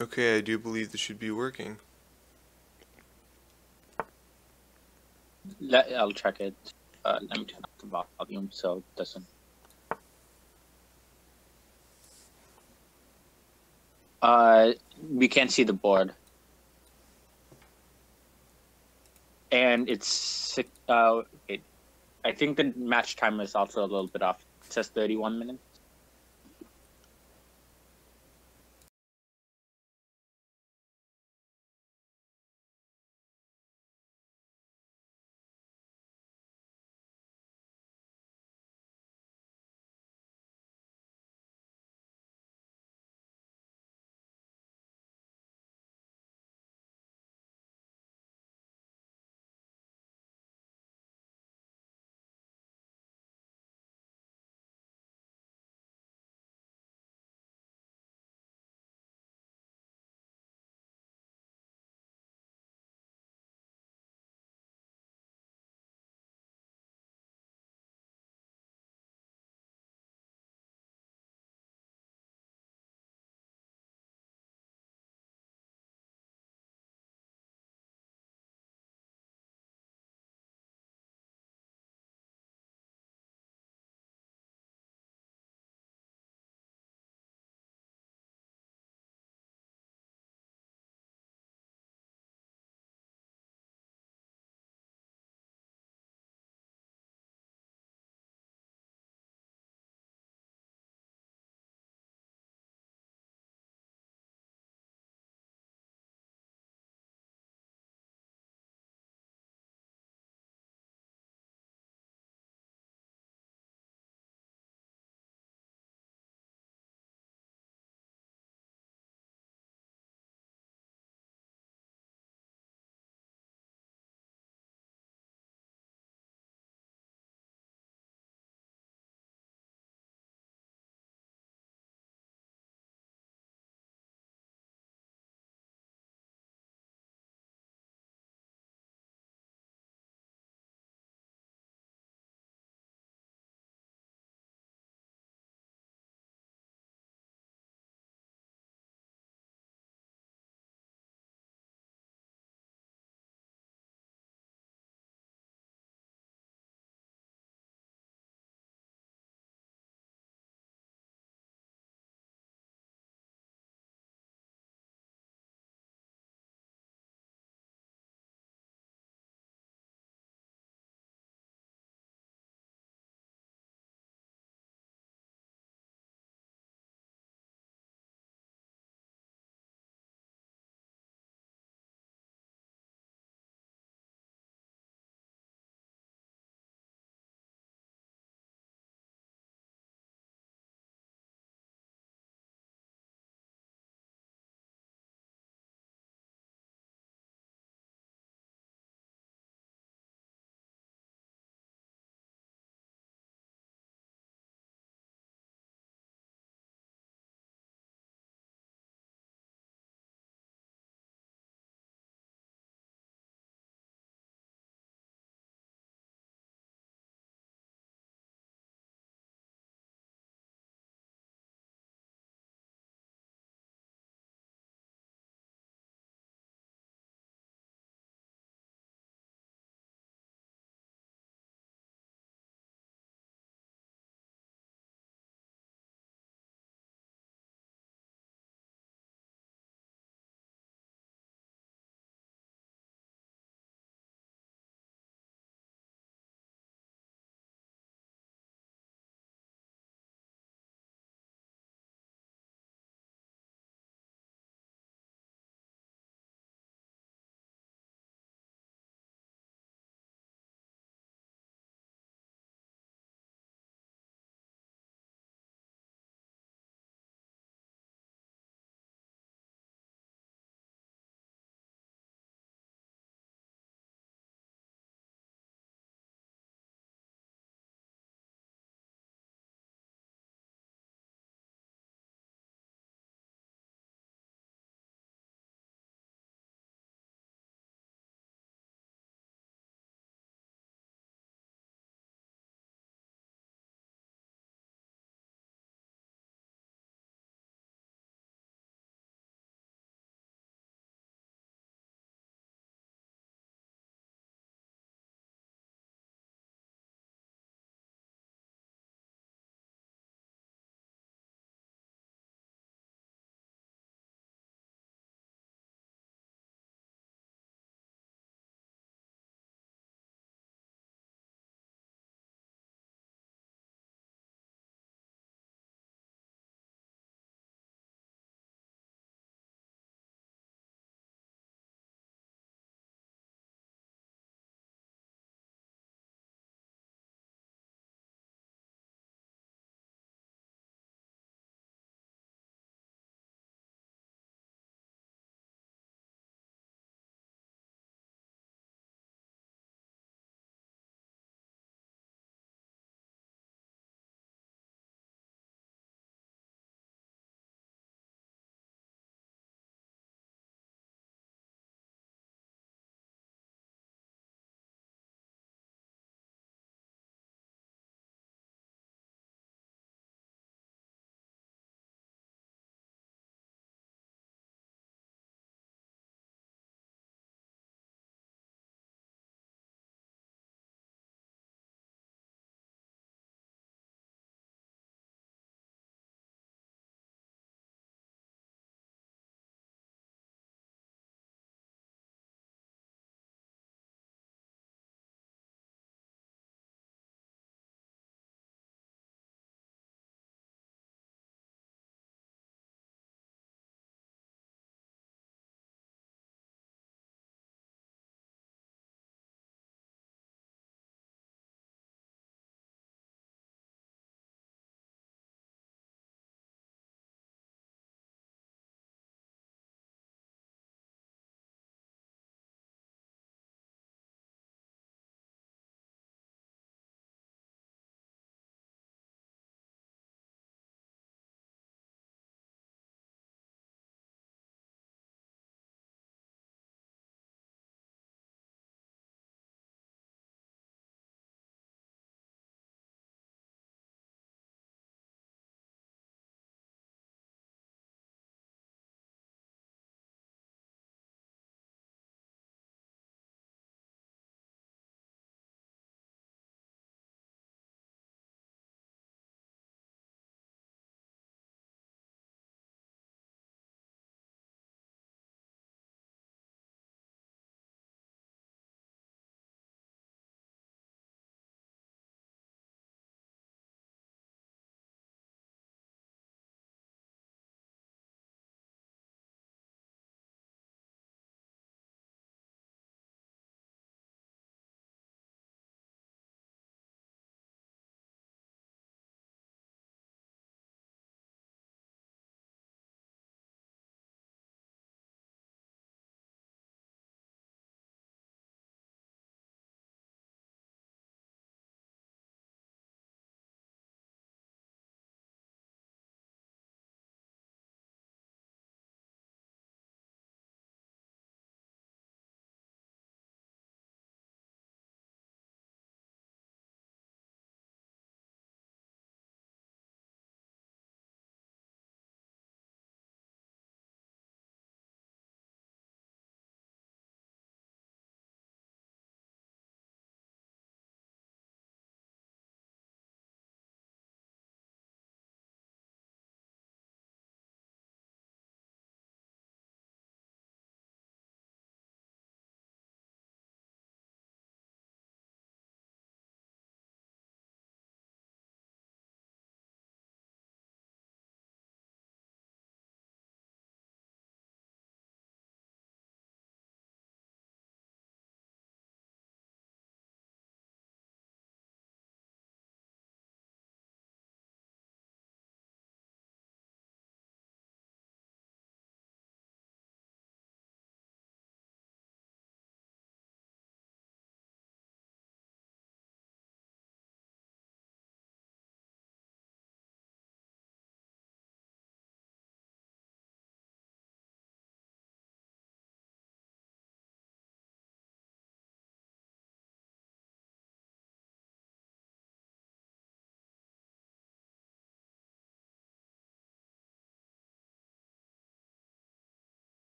Okay, I do believe this should be working. I'll check it. Let me turn up the volume so it doesn't. We can't see the board, and it's I think the match timer is also a little bit off. It says 31 minutes.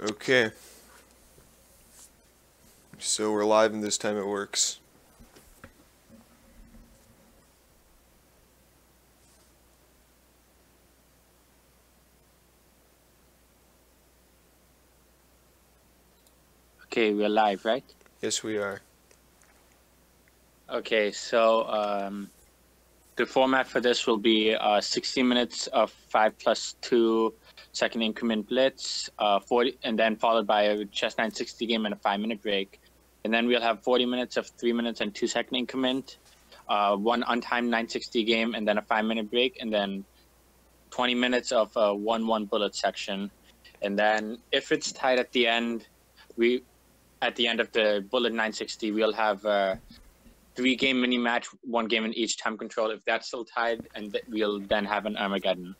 Okay. So we're live and this time it works. Okay, we're live, right? Yes, we are. Okay, so the format for this will be 60 minutes of 5+2 second increment blitz, 40, and then followed by a chess 960 game and a 5-minute break. And then we'll have 40 minutes of 3 minutes and 2 second increment, one untimed 960 game, and then a 5-minute break, and then 20 minutes of a 1-1 bullet section. And then if it's tied at the end, at the end of the bullet 960, we'll have 3-game mini match, 1 game in each time control. If that's still tied, and we'll then have an Armageddon.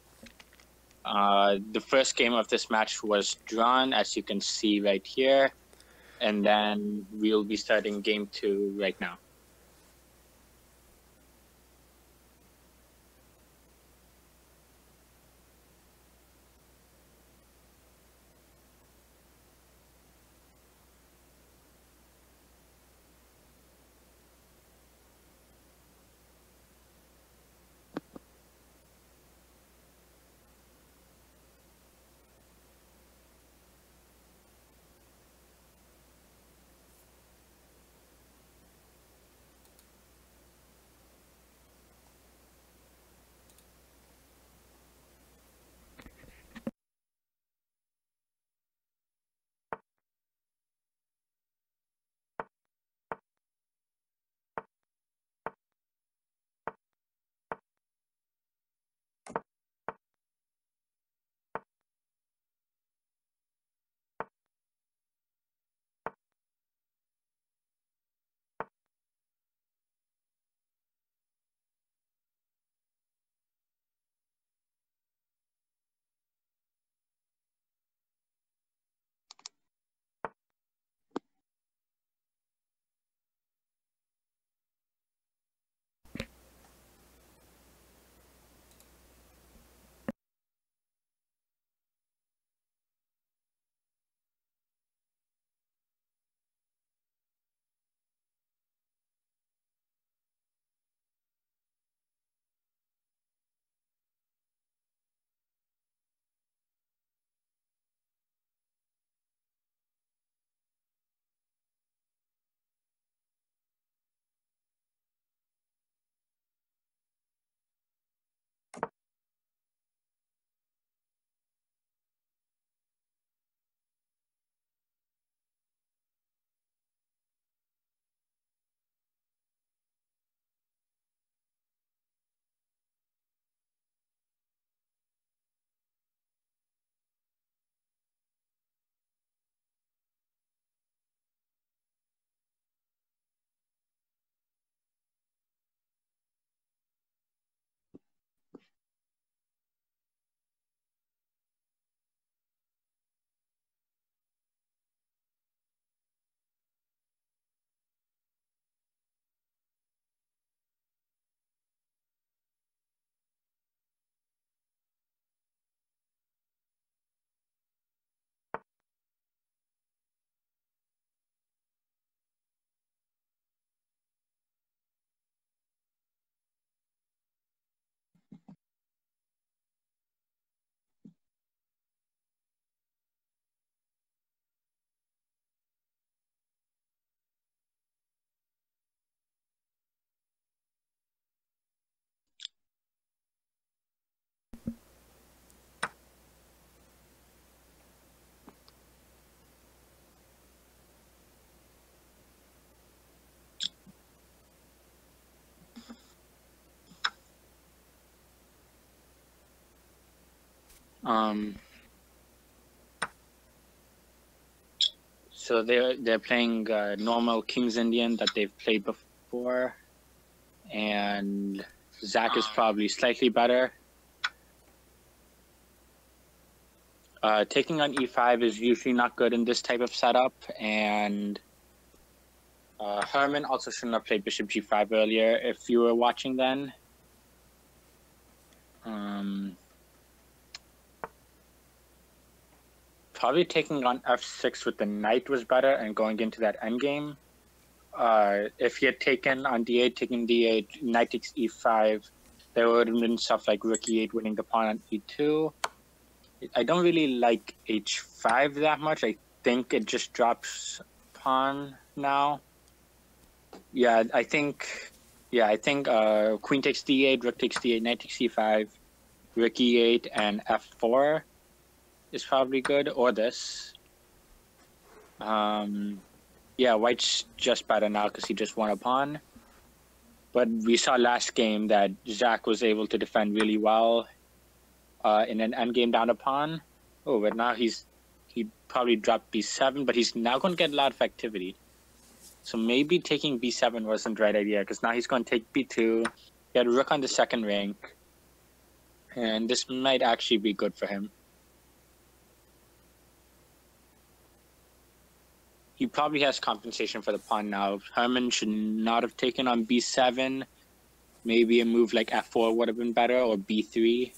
The first game of this match was drawn, as you can see right here, and then we'll be starting game 2 right now. So they're playing normal King's Indian that they've played before, and Zach is probably slightly better. Taking on e5 is usually not good in this type of setup, and Herman also shouldn't have played bishop g5 earlier if you were watching then. probably taking on f6 with the knight was better and going into that endgame. If he had taken on d8, taking d8, knight takes e5, there would have been stuff like rook e8 winning the pawn on e2. I don't really like h5 that much. I think it just drops pawn now. Yeah, I think queen takes d8, rook takes d8, knight takes c5, rook e8, and f4 is probably good, or this. Yeah, white's just better now because he just won a pawn. But we saw last game that Zach was able to defend really well in an endgame down a pawn. Oh, but now he probably dropped b7, but he's now going to get a lot of activity. So maybe taking b7 wasn't the right idea because now he's going to take b2, get rook on the second rank, and this might actually be good for him. He probably has compensation for the pawn now. Herman should not have taken on b7. Maybe a move like f4 would have been better, or b3.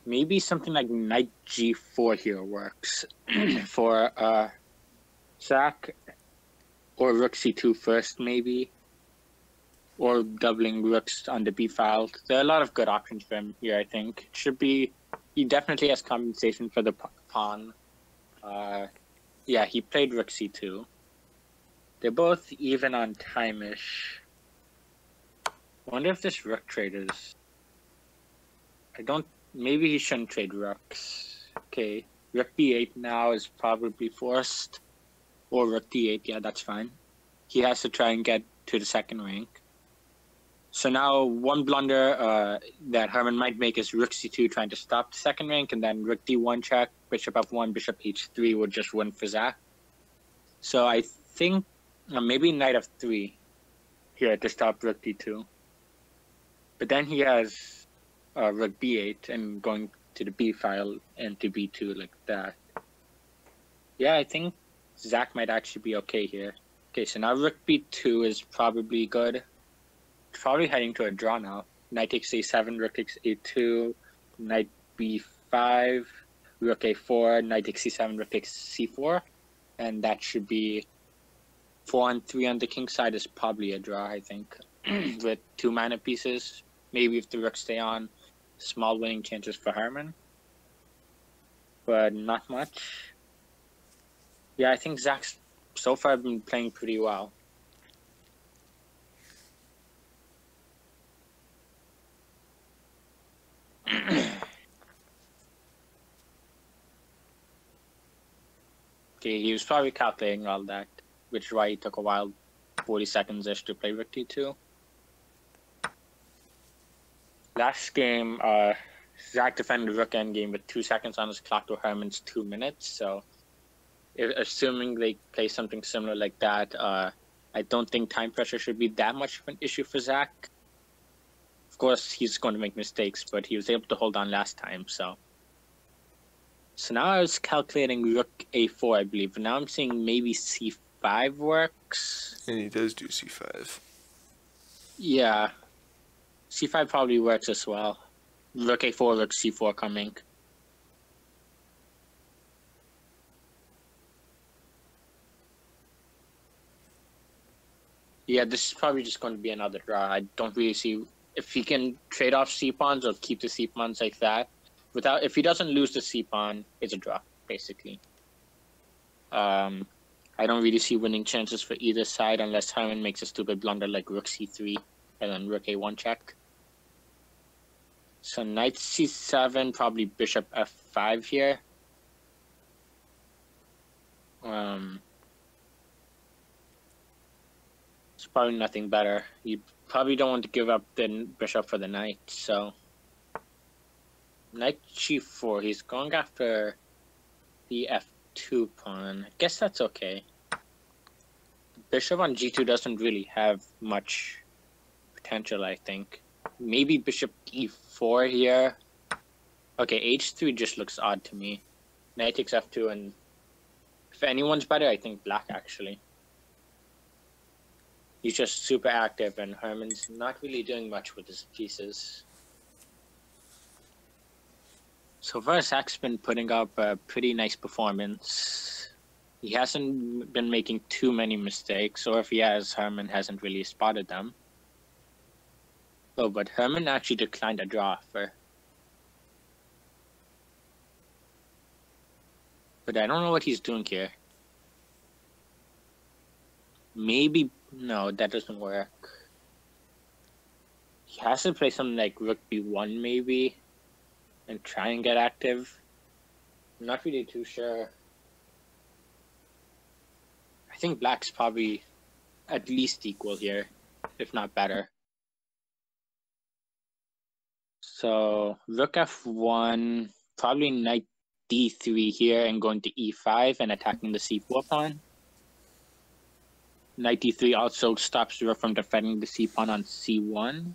Maybe something like knight g4 here works for Zach, or rook c2 first maybe, or doubling rooks on the b file. There are a lot of good options for him here. I think should be. He definitely has compensation for the pawn. Yeah, he played rook c2. They're both even on time-ish. Wonder if this rook trade is. I don't. Maybe he shouldn't trade rooks. Okay, rook b8 now is probably forced, or rook d8. Yeah, that's fine. He has to try and get to the second rank. So now one blunder that Herman might make is rook c2 trying to stop the second rank, and then rook d1 check, bishop f1, bishop h3 would just win for Zach. So I think maybe knight f3 here to stop rook d2. But then he has rook b8 and going to the b file and to b2 like that. Yeah, I think Zach might actually be okay here. Okay, so now rook b2 is probably good. Probably heading to a draw now. Knight takes a7, rook takes a2, knight b5, rook a4, knight takes c7, rook takes c4. And that should be 4 and 3 on the king side is probably a draw, I think. With 2 mana pieces. Maybe if the rooks stay on, small winning chances for Herman. But not much. Yeah, I think Zach's so far been playing pretty well. Okay, he was probably calculating all that, which is why he took a while, 40 seconds-ish to play rook d2. Last game, Zach defended rook endgame with 2 seconds on his clock to Herman's 2 minutes. So, assuming they play something similar like that, I don't think time pressure should be that much of an issue for Zach. Of course, he's going to make mistakes, but he was able to hold on last time. So now I was calculating rook a4, I believe. But now I'm seeing maybe c5 works. And he does do c5. Yeah. c5 probably works as well. Rook a4, rook c4 coming. Yeah, this is probably just going to be another draw. I don't really see if he can trade off c-pawns or keep the c-pawns like that. If he doesn't lose the c-pawn, it's a draw, basically. I don't really see winning chances for either side unless Herman makes a stupid blunder like rook c3 and then rook a1 check. So knight c7, probably bishop f5 here. It's probably nothing better. You probably don't want to give up the bishop for the knight, so knight g4. He's going after the f2 pawn. I guess that's okay. Bishop on g2 doesn't really have much potential, I think. Maybe bishop e4 here. Okay, h3 just looks odd to me. Knight takes f2, and if anyone's better, I think black, actually. He's just super active, and Herman's not really doing much with his pieces. So far, Zach's been putting up a pretty nice performance. He hasn't been making too many mistakes, or if he has, Herman hasn't really spotted them. Oh, but Herman actually declined a draw offer. But I don't know what he's doing here. Maybe... No, that doesn't work. He has to play something like Rook B1, maybe, and try and get active. I'm not really too sure. I think black's probably at least equal here, if not better. So Rook F1, probably Knight D3 here and going to E5 and attacking the C4 pawn. Knight D3 also stops Rook from defending the C pawn on C1.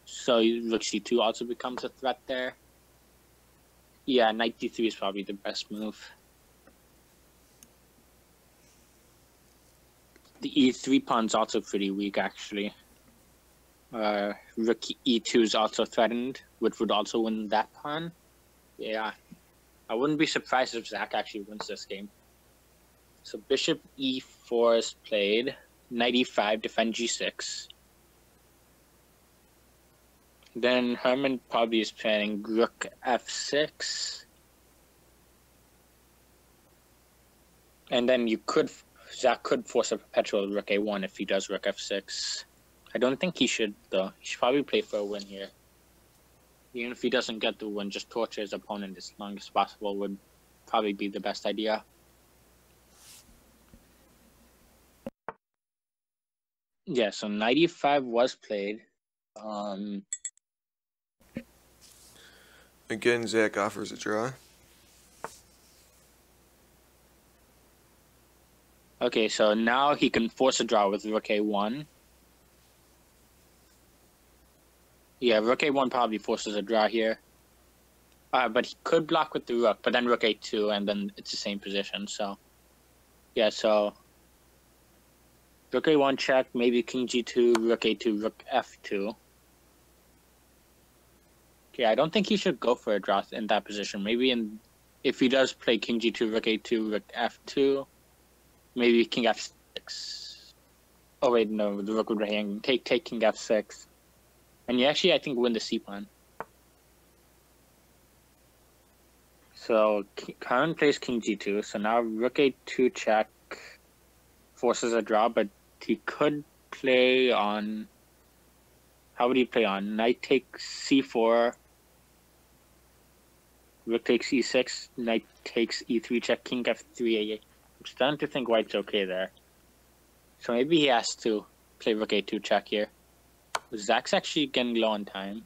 So Rook C2 also becomes a threat there. Yeah, Knight D3 is probably the best move. The E3 pawn's also pretty weak, actually. Rook E2 is also threatened, which would also win that pawn. Yeah, I wouldn't be surprised if Zach actually wins this game. So Bishop E4 is played. Knight E5, defend G6. Then Herman probably is playing Rook F6. And then Zach could force a perpetual Rook A1 if he does Rook F6. I don't think he should, though. He should probably play for a win here. Even if he doesn't get the win, just torture his opponent as long as possible would probably be the best idea. Yeah, so Knight E5 was played. Again, Zach offers a draw. Okay, so now he can force a draw with Rook A1. Yeah, Rook A1 probably forces a draw here. But he could block with the Rook, but then Rook A2, and then it's the same position, so... Yeah, so... Rook A1 check, maybe King G2, Rook A2, Rook F2. Okay, I don't think he should go for a draw in that position. Maybe if he does play King G2, Rook A2, Rook F2, maybe King F6. Oh wait, no, the Rook would hang. Take King F6. And you actually, I think, win the C pawn. So Karen plays King G2, so now Rook A2 check forces a draw, but he could play on... How would he play on? Knight takes C4, Rook takes E6, Knight takes E3 check, King F3. I'm starting to think White's okay there. So maybe he has to play Rook A2 check here. Zach's actually getting low on time.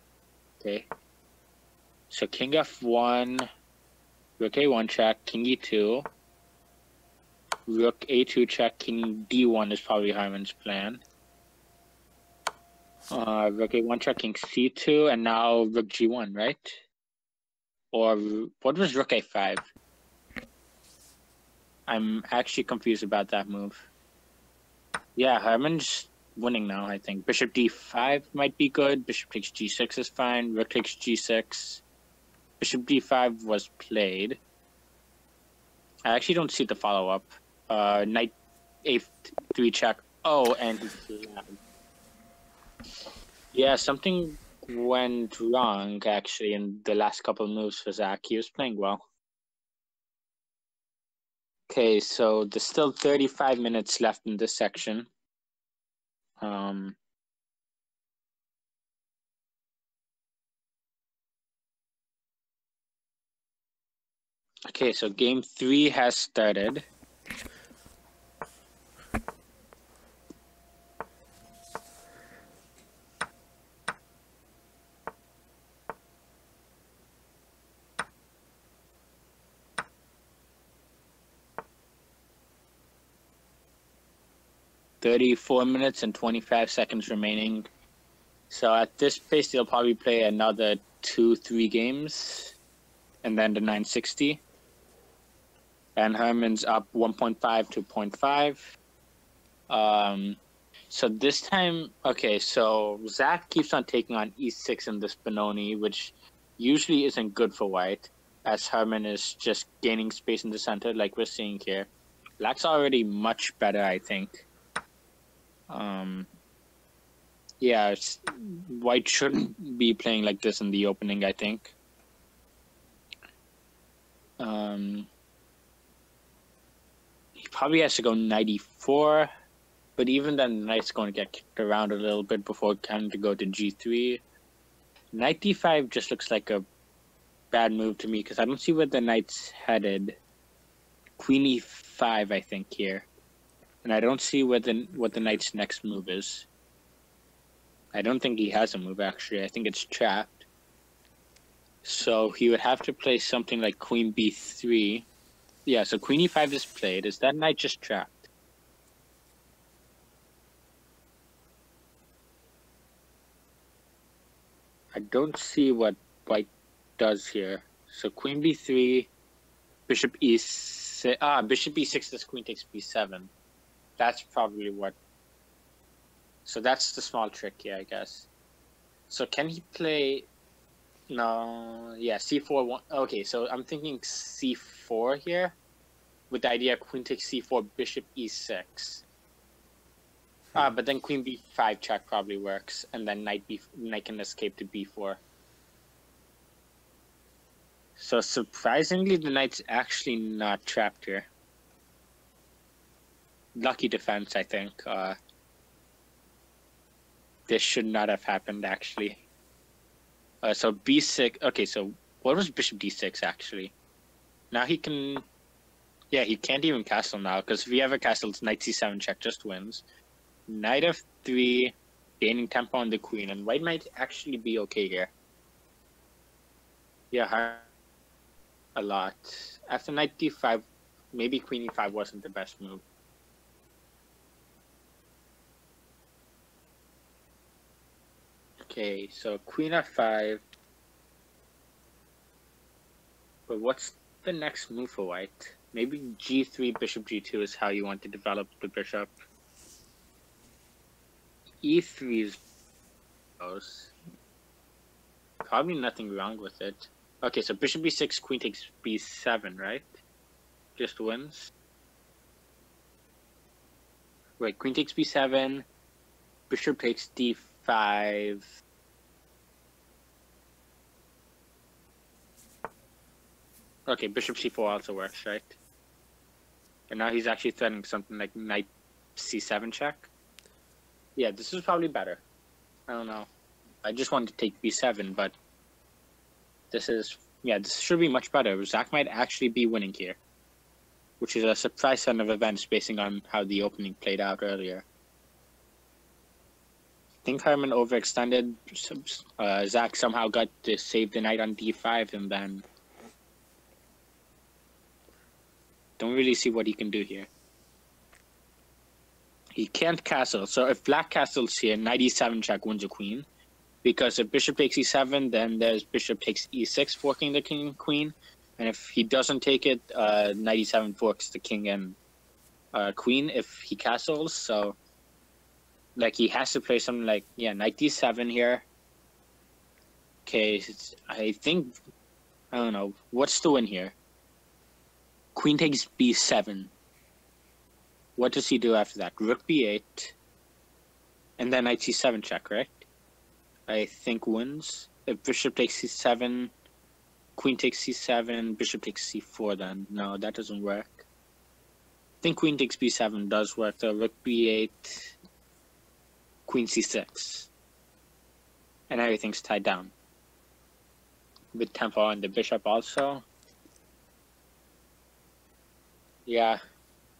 Okay. So King F1, Rook A1 check, King E2, Rook A2 check, King D1 is probably Harman's plan. Rook A1 check, King C2, and now Rook G1, right? Or what was Rook A5? I'm actually confused about that move. Yeah, Herman's winning now, I think. Bishop D5 might be good. Bishop takes G6 is fine. Rook takes G6. Bishop D5 was played. I actually don't see the follow-up. Knight A3 check. Oh, and he flagged. Yeah, something went wrong, actually, in the last couple of moves for Zach. He was playing well. Okay, so there's still 35 minutes left in this section. Okay, so game 3 has started. $34 minutes and 25 seconds remaining. So at this pace, they'll probably play another 2-3 games. and then the 960. And Herman's up 1.5 to 0.5. So this time, okay, so Zach keeps on taking on e6 in this Benoni, which usually isn't good for white, as Herman is just gaining space in the center, like we're seeing here. Black's already much better, I think. Yeah, white shouldn't be playing like this in the opening, I think. He probably has to go 94, but even then, the knight's going to get kicked around a little bit before having to go to g3. Knight d5 just looks like a bad move to me because I don't see where the knight's headed. Queen e5, I think, here. And I don't see what the knight's next move is. I don't think he has a move, actually. I think it's trapped. So he would have to play something like queen b3. Yeah, so queen e5 is played. Is that knight just trapped? I don't see what white does here. So queen b3, bishop e6. Bishop e6 is queen takes b7. That's probably what. So that's the small trick here, I guess. So can he play? No, yeah, c4. Okay, so I'm thinking c4 here, with the idea queen takes c4, bishop e6. But then queen b5 check probably works, and then knight can escape to b4. So surprisingly, the knight's actually not trapped here. Lucky defense, I think. This should not have happened, actually. So b6. Okay, so what was bishop d6, actually? Now he can. Yeah, he can't even castle now, because if he ever castles, knight c7 check just wins. Knight f3, gaining tempo on the queen, and white might actually be okay here. Yeah, a lot. After knight d5, maybe queen e5 wasn't the best move. Okay, so queen f5. But what's the next move for white? Maybe g3, bishop g2 is how you want to develop the bishop. e3 is close. Probably nothing wrong with it. Okay, so bishop b6, queen takes b7, right? Just wins. Wait, queen takes b7, bishop takes d5. Okay, bishop c4 also works, right? And now he's actually threatening something like knight c7 check. Yeah, this is probably better. I don't know. I just wanted to take b7, but this is... Yeah, this should be much better. Zach might actually be winning here, which is a surprise turn of events based on how the opening played out earlier. I think Herman overextended. Zach somehow got to save the knight on d5, and then... Don't really see what he can do here. He can't castle. So if black castles here, knight e7 check wins a queen. Because if bishop takes e7, then there's bishop takes e6 forking the king and queen. And if he doesn't take it, knight e7 forks the king and queen if he castles. So like he has to play something like, yeah, knight d7 here. Okay, I think, I don't know, what's the win here? Queen takes b7. What does he do after that? Rook b8. And then knight c7 check, right? I think wins. If bishop takes c7, queen takes c7, bishop takes c4 then. No, that doesn't work. I think queen takes b7 does work though. Rook b8, queen c6. And everything's tied down. With tempo on the bishop also. Yeah,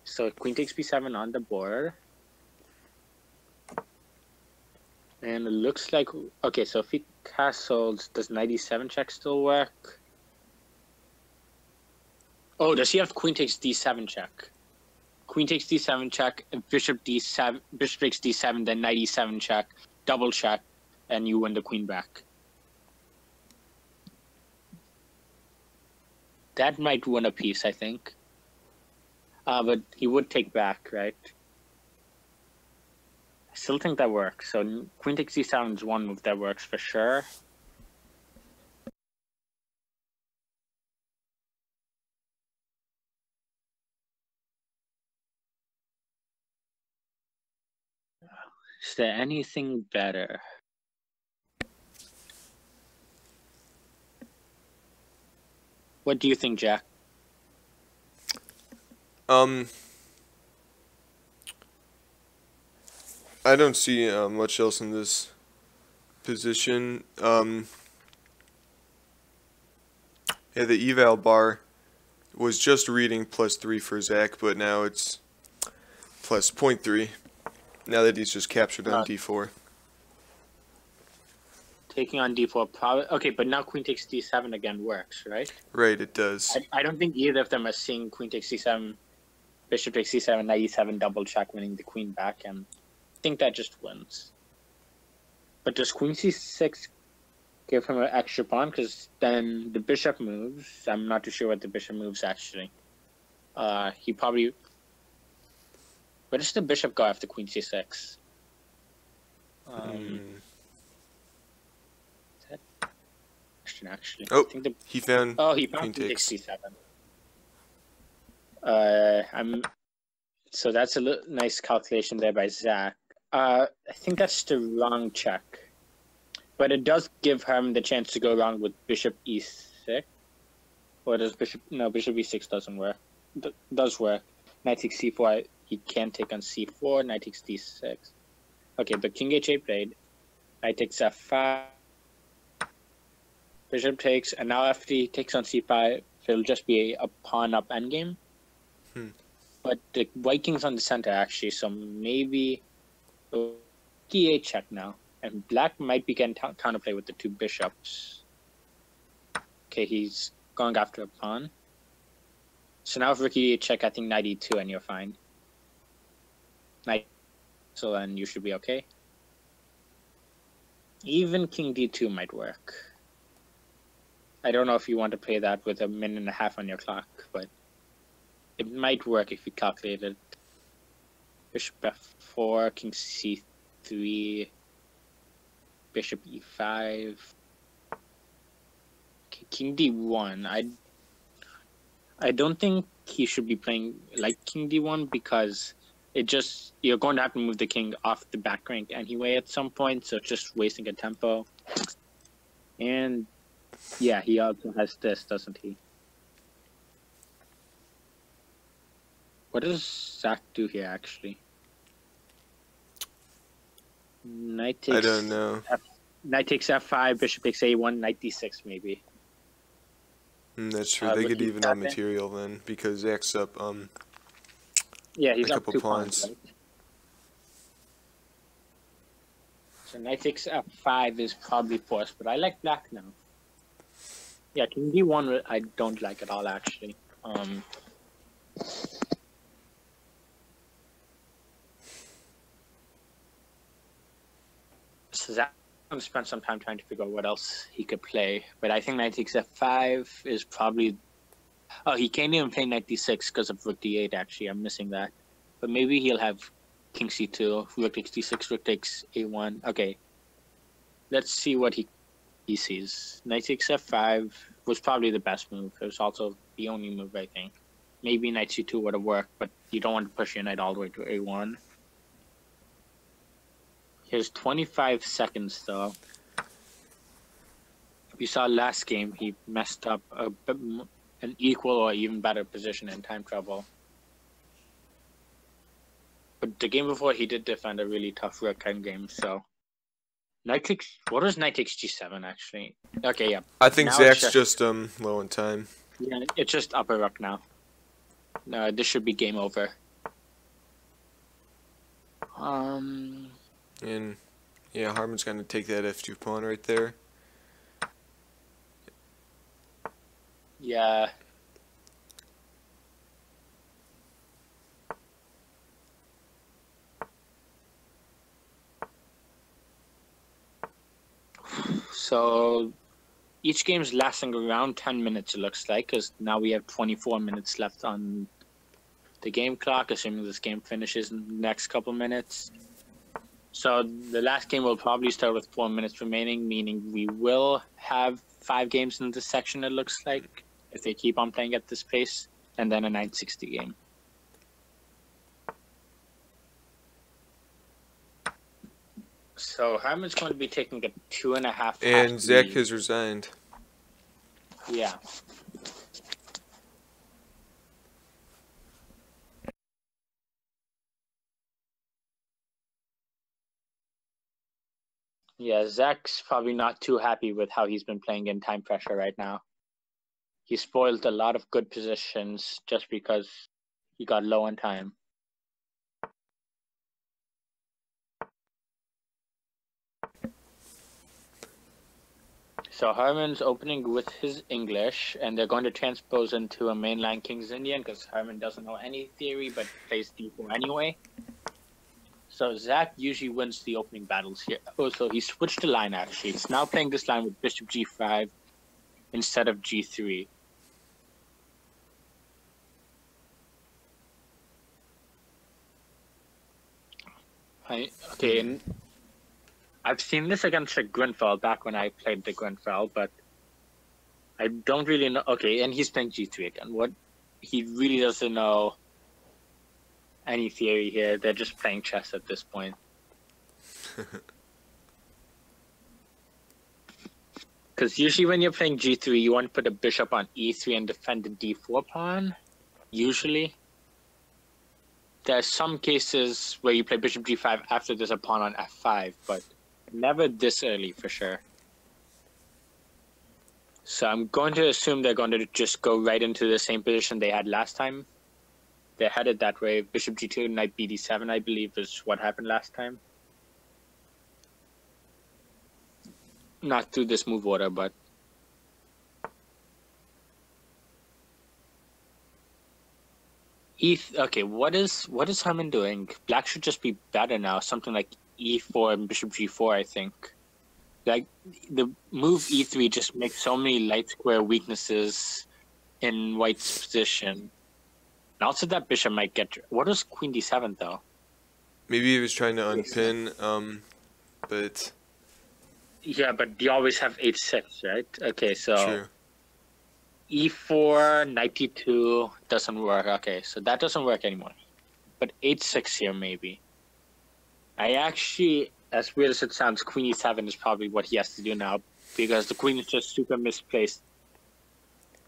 so queen takes b7 on the board. And it looks like... Okay, so if he castles, does knight e7 check still work? Oh, does he have queen takes d7 check? Queen takes d7 check, bishop d7, bishop takes d7, then knight e7 check, double check, and you win the queen back. That might win a piece, I think. But he would take back, right? I still think that works. So queen takes c7 is one move that works for sure. Is there anything better? What do you think, Jack? I don't see much else in this position. Yeah, the eval bar was just reading +3 for Zach, but now it's plus 0.3. Now that he's just captured on d4. Taking on d4, probably. Okay, but now queen takes d7 again works, right? Right, it does. I don't think either of them are seeing queen takes c7, bishop takes c7, knight e7, double check, winning the queen back, and I think that just wins. But does queen c6 give him an extra pawn? Because then the bishop moves. I'm not too sure what the bishop moves, actually. He probably... Where does the bishop go after queen c6? Actually. Oh, I think he found. Oh, he found queen takes c7. So that's a nice calculation there by Zach. I think that's the wrong check, but it does give him the chance to go wrong with bishop e6. Or does bishop? No, bishop e6 doesn't work. Does work. Knight takes c4. He can't take on c4. Knight takes d6. Okay, but king h8 played. Knight takes f5. Bishop takes, and now after he takes on c5, it'll just be a pawn up endgame. But the white king's on the center, actually, so maybe e8 check now. And black might be getting counterplay with the two bishops. Okay, he's going after a pawn. So now if rook e8 check, I think knight e2, and you're fine. Knight, so then you should be okay. Even king d2 might work. I don't know if you want to play that with a minute and a half on your clock, but it might work if you calculate it. Bishop f4, king c3, bishop e5, king d1. I don't think he should be playing like king d1 because you're going to have to move the king off the back rank anyway at some point, so it's just wasting a tempo. And yeah, he also has this, doesn't he? What does Zach do here, actually? Knight takes... I don't know. Knight takes f5, bishop takes a1, knight d6, maybe. That's true. They could even on material then, because Zach's up yeah, he's a up couple 2 pawns. Right? So knight takes f5 is probably forced, but I like black now. Yeah, king d1 I don't like at all, actually. So Zach spent some time trying to figure out what else he could play, but I think knight takes f5 is probably... Oh, he can't even play knight d6 because of rook d8, actually. I'm missing that. But maybe he'll have king c2, rook takes d6, rook takes a1. Okay. Let's see what he sees. Knight takes f5 was probably the best move. It was also the only move, I think. Maybe knight c2 would have worked, but you don't want to push your knight all the way to a1. Here's 25 seconds, though. We saw last game, he messed up an equal or even better position in time trouble. But the game before, he did defend a really tough rook endgame, so... Knight takes... What was knight takes g7, actually? Okay, yeah. I think now Zach's just low in time. Yeah, it's just upper rook now. No, this should be game over. And yeah, Harmon's gonna take that f2 pawn right there. Yeah. So Each game's lasting around 10 minutes, it looks like, because now we have 24 minutes left on the game clock, assuming this game finishes in the next couple minutes. So the last game will probably start with 4 minutes remaining, meaning we will have 5 games in this section, it looks like, if they keep on playing at this pace, and then a 960 game. So Harmon's going to be taking a 2.5. And Zach has resigned. Yeah. Yeah, Zach's probably not too happy with how he's been playing in time pressure right now. He spoiled a lot of good positions just because he got low on time. So Harmon's opening with his English, and they're going to transpose into a mainline King's Indian because Harmon doesn't know any theory but plays d4 anyway. So Zach usually wins the opening battles here. Oh, so he switched the line actually. He's now playing this line with bishop g5 instead of g3. Okay, and I've seen this against the Grenfell back when I played the Grenfell, but I don't really know. Okay, and he's playing g3 again. What? He really doesn't know any theory here. They're just playing chess at this point. Because usually when you're playing g3, you want to put a bishop on e3 and defend the d4 pawn. Usually. There are some cases where you play bishop g5 after there's a pawn on f5, but never this early for sure. So I'm going to assume they're going to just go right into the same position they had last time. They're headed that way. Bishop g2, knight bd7, I believe, is what happened last time. Not through this move order, but... Okay, what is Harmon doing? Black should just be better now. Something like e4 and bishop g4, I think. Like, the move e3 just makes so many light square weaknesses in white's position. And also that bishop might get... What was queen d7, though? Maybe he was trying to unpin, but... Yeah, but you always have h6, right? Okay, so... True. e4, knight d2 doesn't work. Okay, so that doesn't work anymore. But h6 here, maybe. I actually, as weird as it sounds, queen e7 is probably what he has to do now, because the queen is just super misplaced.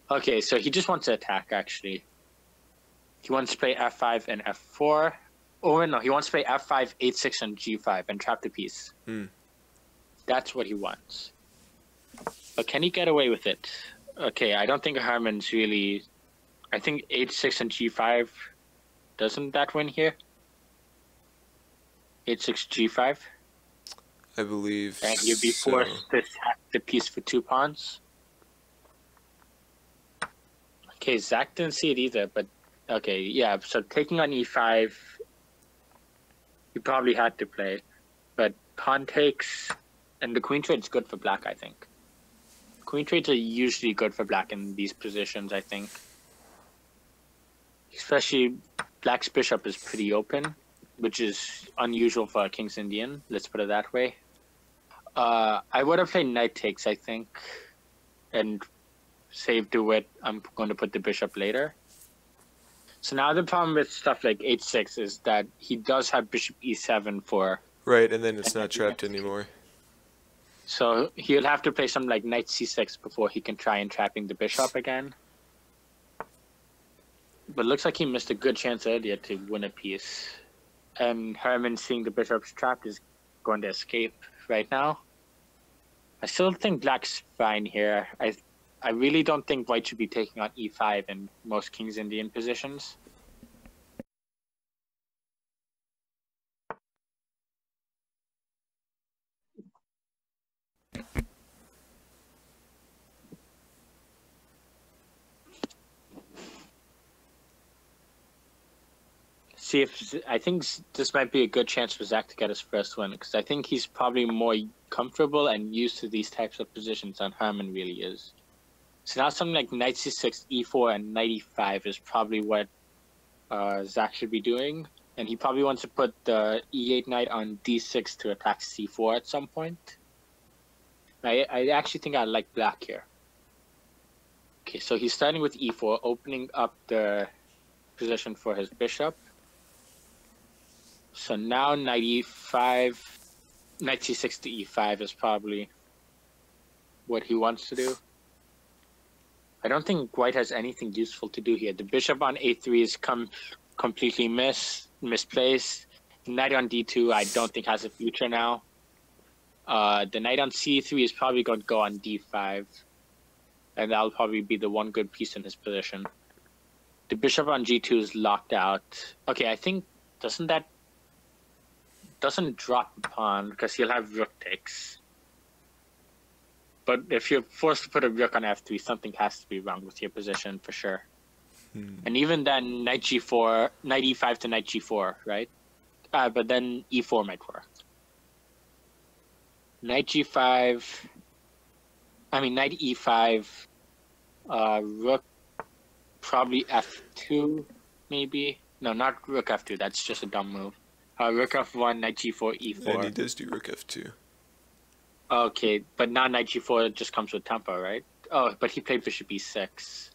Okay, so he just wants to attack, actually. He wants to play f5 and f4. Oh, no, he wants to play f5, h6, and g5 and trap the piece. That's what he wants. But can he get away with it? Okay, I don't think Harmon's really... I think h6 and g5... Doesn't that win here? h6, g5? I believe and you'd be forced to attack the piece for 2 pawns. Okay, Zach didn't see it either, but... Okay, yeah, so taking on e5... You probably had to play. But pawn takes... And the queen trade's good for black, I think. Queen trades are usually good for black in these positions, I think. Especially black's bishop is pretty open, which is unusual for a King's Indian, let's put it that way. I would have played knight takes, I think, and save duet. I'm going to put the bishop later. So now the problem with stuff like h6 is that he does have bishop e7 for... Right, and then it's not trapped anymore. So he'll have to play something like knight c6 before he can try and trapping the bishop again. But looks like he missed a good chance earlier to win a piece. And Harmon, seeing the bishop's trapped, is going to escape right now. I still think black's fine here. I really don't think white should be taking on e5 in most King's Indian positions. I think this might be a good chance for Zach to get his first win, because I think he's probably more comfortable and used to these types of positions than Herman really is. So now something like knight c6, e4, and knight e5 is probably what Zach should be doing. And he probably wants to put the e8 knight on d6 to attack c4 at some point. I actually think I like black here. Okay, so he's starting with e4, opening up the position for his bishop. So now knight e5, knight c6 to e5 is probably what he wants to do. I don't think white has anything useful to do here. The bishop on a3 is completely misplaced. The knight on d2 I don't think has a future now. The knight on c3 is probably going to go on d5. And that'll probably be the one good piece in his position. The bishop on g2 is locked out. Okay, I think doesn't drop the pawn because he'll have rook takes. But if you're forced to put a rook on f3, something has to be wrong with your position for sure. And even then, knight g4, knight e5 to knight g4, right? But then e4 might work. Knight g5. I mean, knight e5. Rook, probably f2, maybe. No, not rook f2. That's just a dumb move. Rook f1, knight g4, e4. And he does do rook f2. Okay, but now knight g4 just comes with tempo, right? Oh, but he played bishop e6.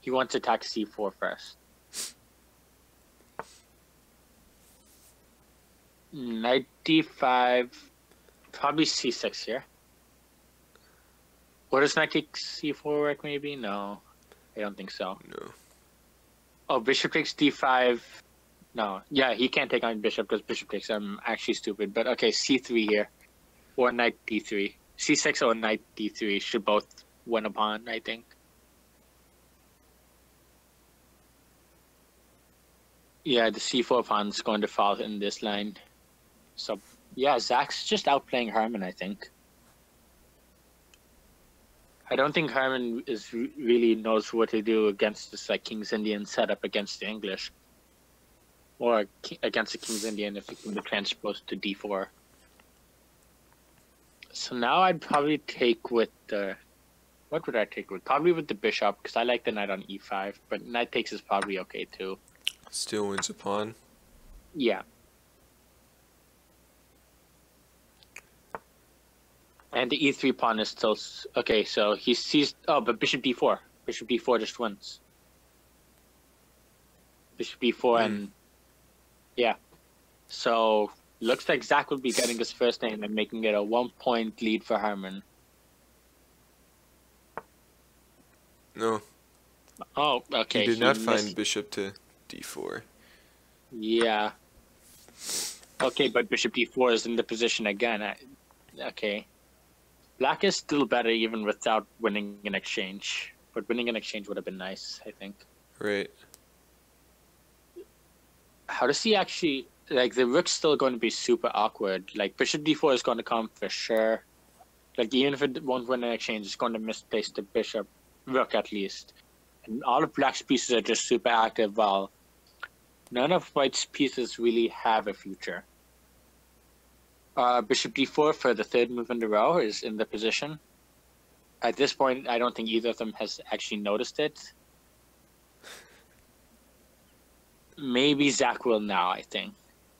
He wants to attack c4 first. Knight d5, probably c6 here. Or does knight takes c4 work maybe? No, I don't think so. No. Oh, bishop takes d5. No, yeah, he can't take on bishop because bishop takes. I'm actually stupid. But okay, c3 here. Or knight d3. c6 or knight d3 should both win a pawn, I think. Yeah, the c4 pawn's going to fall in this line. So, yeah, Zach's just outplaying Herman, I think. I don't think Herman really knows what to do against this like King's Indian setup against the English. Or against the King's Indian if the king transposed to d4. So now I'd probably take with the... What would I take with? Probably with the bishop, because I like the knight on e5, but knight takes is probably okay too. Still wins a pawn. Yeah. And the e3 pawn is still... Okay, so he sees... Oh, but bishop d4. Bishop d4 just wins. Bishop d4 and... Yeah. So... Looks like Zach will be getting his first name and making it a 1-point lead for Herman. No. Oh, okay. He did not find bishop to d4. Yeah. Okay, but bishop d4 is in the position again. Okay. Black is still better even without winning an exchange. But winning an exchange would have been nice, I think. Right. How does he actually... Like, the rook's still going to be super awkward. Like, bishop d4 is going to come for sure. Like, even if it won't win an exchange, it's going to misplace the bishop, rook at least. And all of black's pieces are just super active, while none of white's pieces really have a future. Bishop d4 for the third move in the row is in the position. At this point, I don't think either of them has actually noticed it. Maybe Zach will now, I think.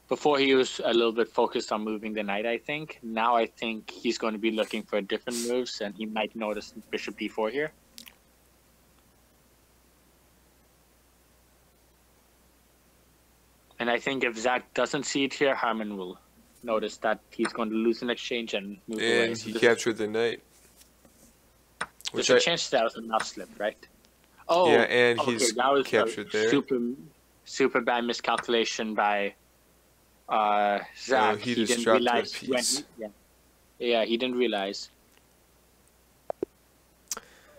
Before he was a little bit focused on moving the knight, I think. Now I think he's going to be looking for different moves, and he might notice bishop d4 here. And I think if Zach doesn't see it here, Herman will notice that he's going to lose an exchange and move away. And he captured the knight. There's a chance that was a mouse slip, right? Oh, yeah, and okay, he's that was captured there. Super bad miscalculation by Zach. He didn't just dropped realize a piece. He didn't realize.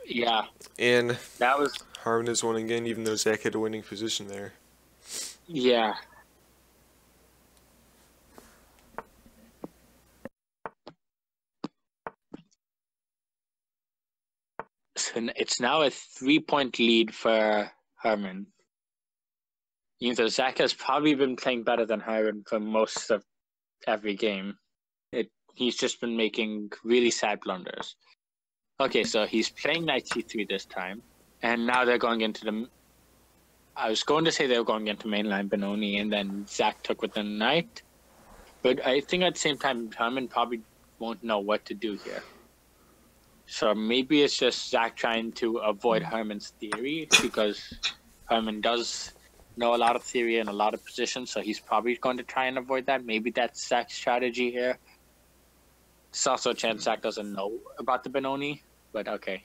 Yeah. And that was Herman is winning again, even though Zach had a winning position there. Yeah. So it's now a 3-point lead for Herman. Even though Zach has probably been playing better than Herman for most of every game. he's just been making really sad blunders. Okay, so he's playing knight c3 this time, and now they're going into the. I was going to say they were going into mainline Benoni, and then Zach took with the knight. But I think at the same time, Herman probably won't know what to do here. So maybe it's just Zach trying to avoid Herman's theory, because Herman does know a lot of theory and a lot of positions, so he's probably going to try and avoid that. Maybe that's Zach's strategy here. It's also a chance Zach doesn't know about the Benoni, but okay.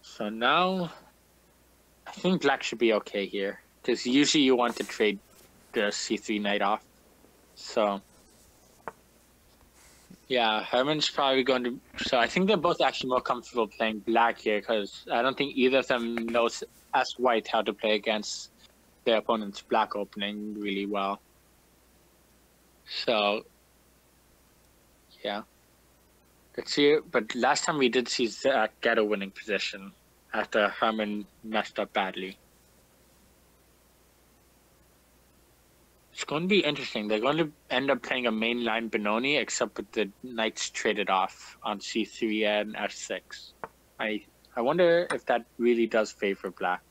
So now, I think Black should be okay here, because usually you want to trade the c3 knight off. So, yeah, Herman's probably going to... So I think they're both actually more comfortable playing Black here, because I don't think either of them knows, as White, how to play against their opponent's Black opening really well. So, yeah. Let's see. But last time we did see Zach get a winning position after Herman messed up badly. It's going to be interesting. They're going to end up playing a mainline Benoni, except with the knights traded off on c3 and f6. I wonder if that really does favor Black.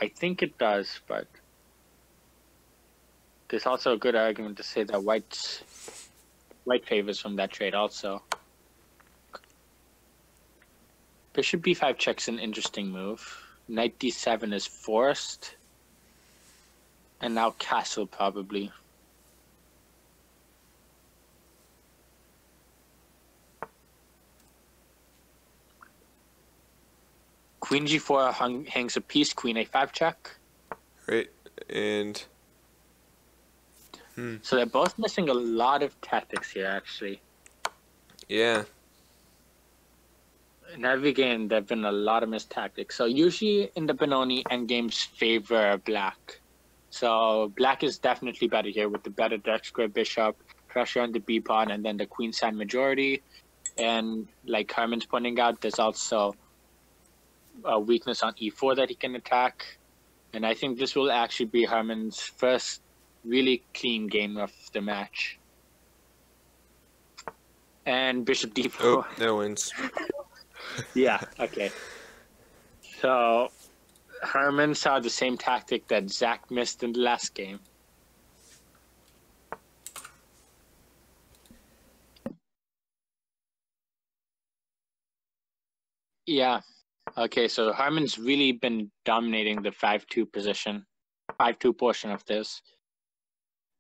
I think it does, but there's also a good argument to say that White favors from that trade also. Bishop b5 checks an interesting move. Knight d7 is forced. And now castle, probably. Queen g4 hangs a piece, queen a5 check. Right, and... So they're both missing a lot of tactics here, actually. Yeah. In every game, there have been a lot of missed tactics. So usually in the Benoni, endgames favor Black. So Black is definitely better here with the better deck square bishop, pressure on the b pawn, and then the queen side majority. And like Herman's pointing out, there's also a weakness on e4 that he can attack. And I think this will actually be Herman's first really clean game of the match. And bishop d4. Oh, that wins. Yeah, okay. So Herman saw the same tactic that Zach missed in the last game. Yeah. Okay, so Herman's really been dominating the 5-2 position, 5-2 portion of this.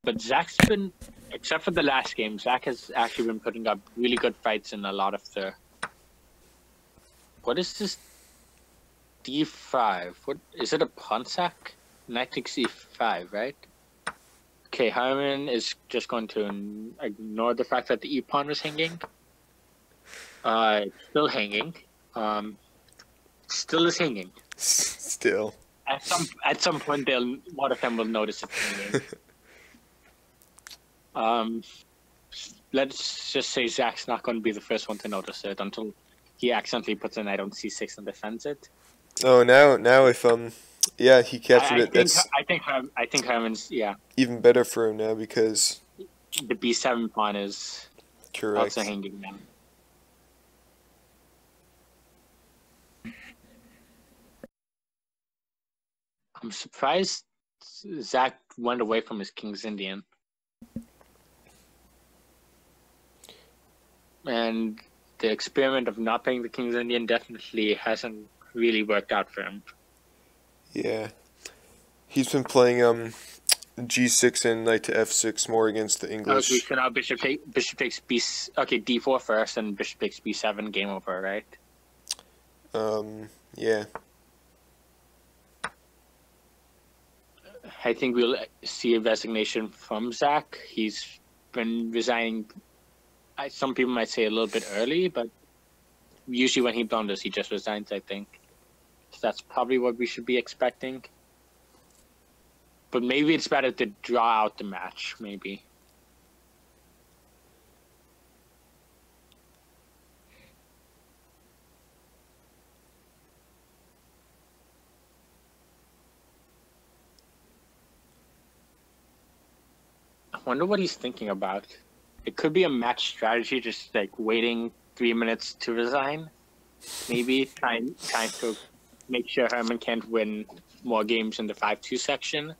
But Zach's been, except for the last game, Zach has actually been putting up really good fights in a lot of the... What is this? D5. What is it? A pawn sack? Knight takes e5, right? Okay, Herman is just going to ignore the fact that the e-pawn was hanging. It's still hanging. Still is hanging. Still. At some point, one of them will notice it's hanging. Let's just say Zach's not going to be the first one to notice it until he accidentally puts a knight on c6 and defends it. Oh, now if yeah, he captured it. I think Herman's even better for him now because the b7 pawn is correct. Also hanging now. I'm surprised Zach went away from his King's Indian. And the experiment of not playing the King's Indian definitely hasn't really worked out for him. Yeah. He's been playing g6 and knight to f6 more against the English. Okay, so now bishop takes d4 first and bishop takes b7, game over, right? Yeah. I think we'll see a resignation from Zach. He's been resigning, some people might say a little bit early, but usually when he blunders, he just resigns, I think. So that's probably what we should be expecting. But maybe it's better to draw out the match, maybe. wonder what he's thinking about. It could be a match strategy, just like waiting 3 minutes to resign. Maybe trying to make sure Herman can't win more games in the 5-2 section.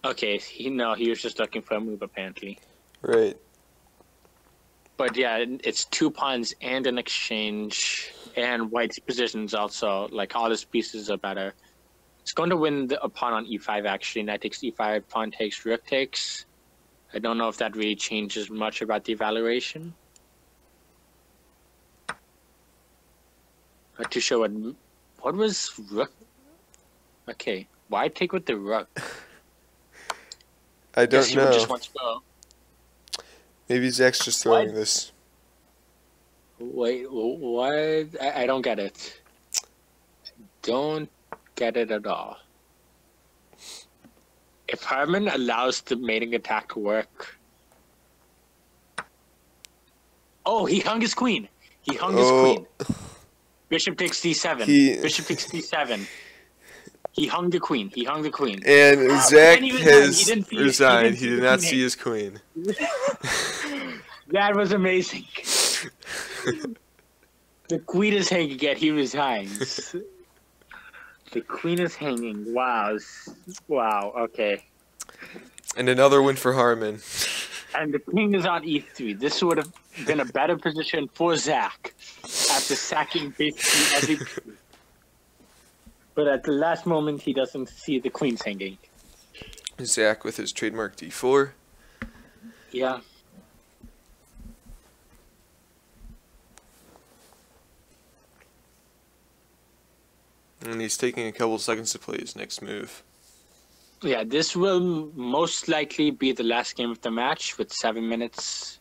Okay, he was just looking for a move apparently. Right. But yeah, it's 2 pawns and an exchange, and White's positions also, like all his pieces are better. It's going to win a pawn on e5 actually. Knight takes e5, pawn takes, rook takes. I don't know if that really changes much about the evaluation. Not too sure what was rook. Okay, why take with the rook? I don't know. Just wants to go. Maybe Zach's just throwing this. Wait, what? I don't get it. Don't get it at all. If Herman allows the mating attack to work... Oh, he hung his queen. He hung his queen. Bishop takes d7. Bishop takes d7. He hung the queen. He hung the queen. And Zach has resigned. He did not see his queen. That was amazing. The queen is hanging yet he resigns. The queen is hanging. Wow. Wow, okay. And another win for Harmon. And the king is on e3. This would have been a better position for Zach after sacking basically every piece. But at the last moment, he doesn't see the queens hanging. Zach with his trademark d4. Yeah. And he's taking a couple seconds to play his next move. Yeah, this will most likely be the last game of the match with 7 minutes.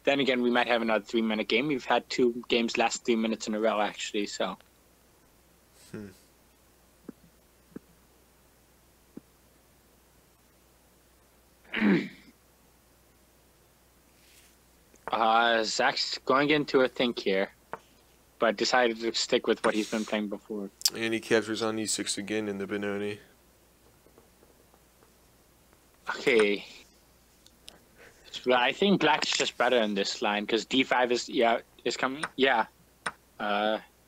Then again, we might have another 3-minute game. We've had 2 games last 3 minutes in a row, actually, so. Zach's going into a think here, but decided to stick with what he's been playing before. And he captures on e6 again in the Benoni. Okay. I think black's just better in this line because d5 is coming. Yeah.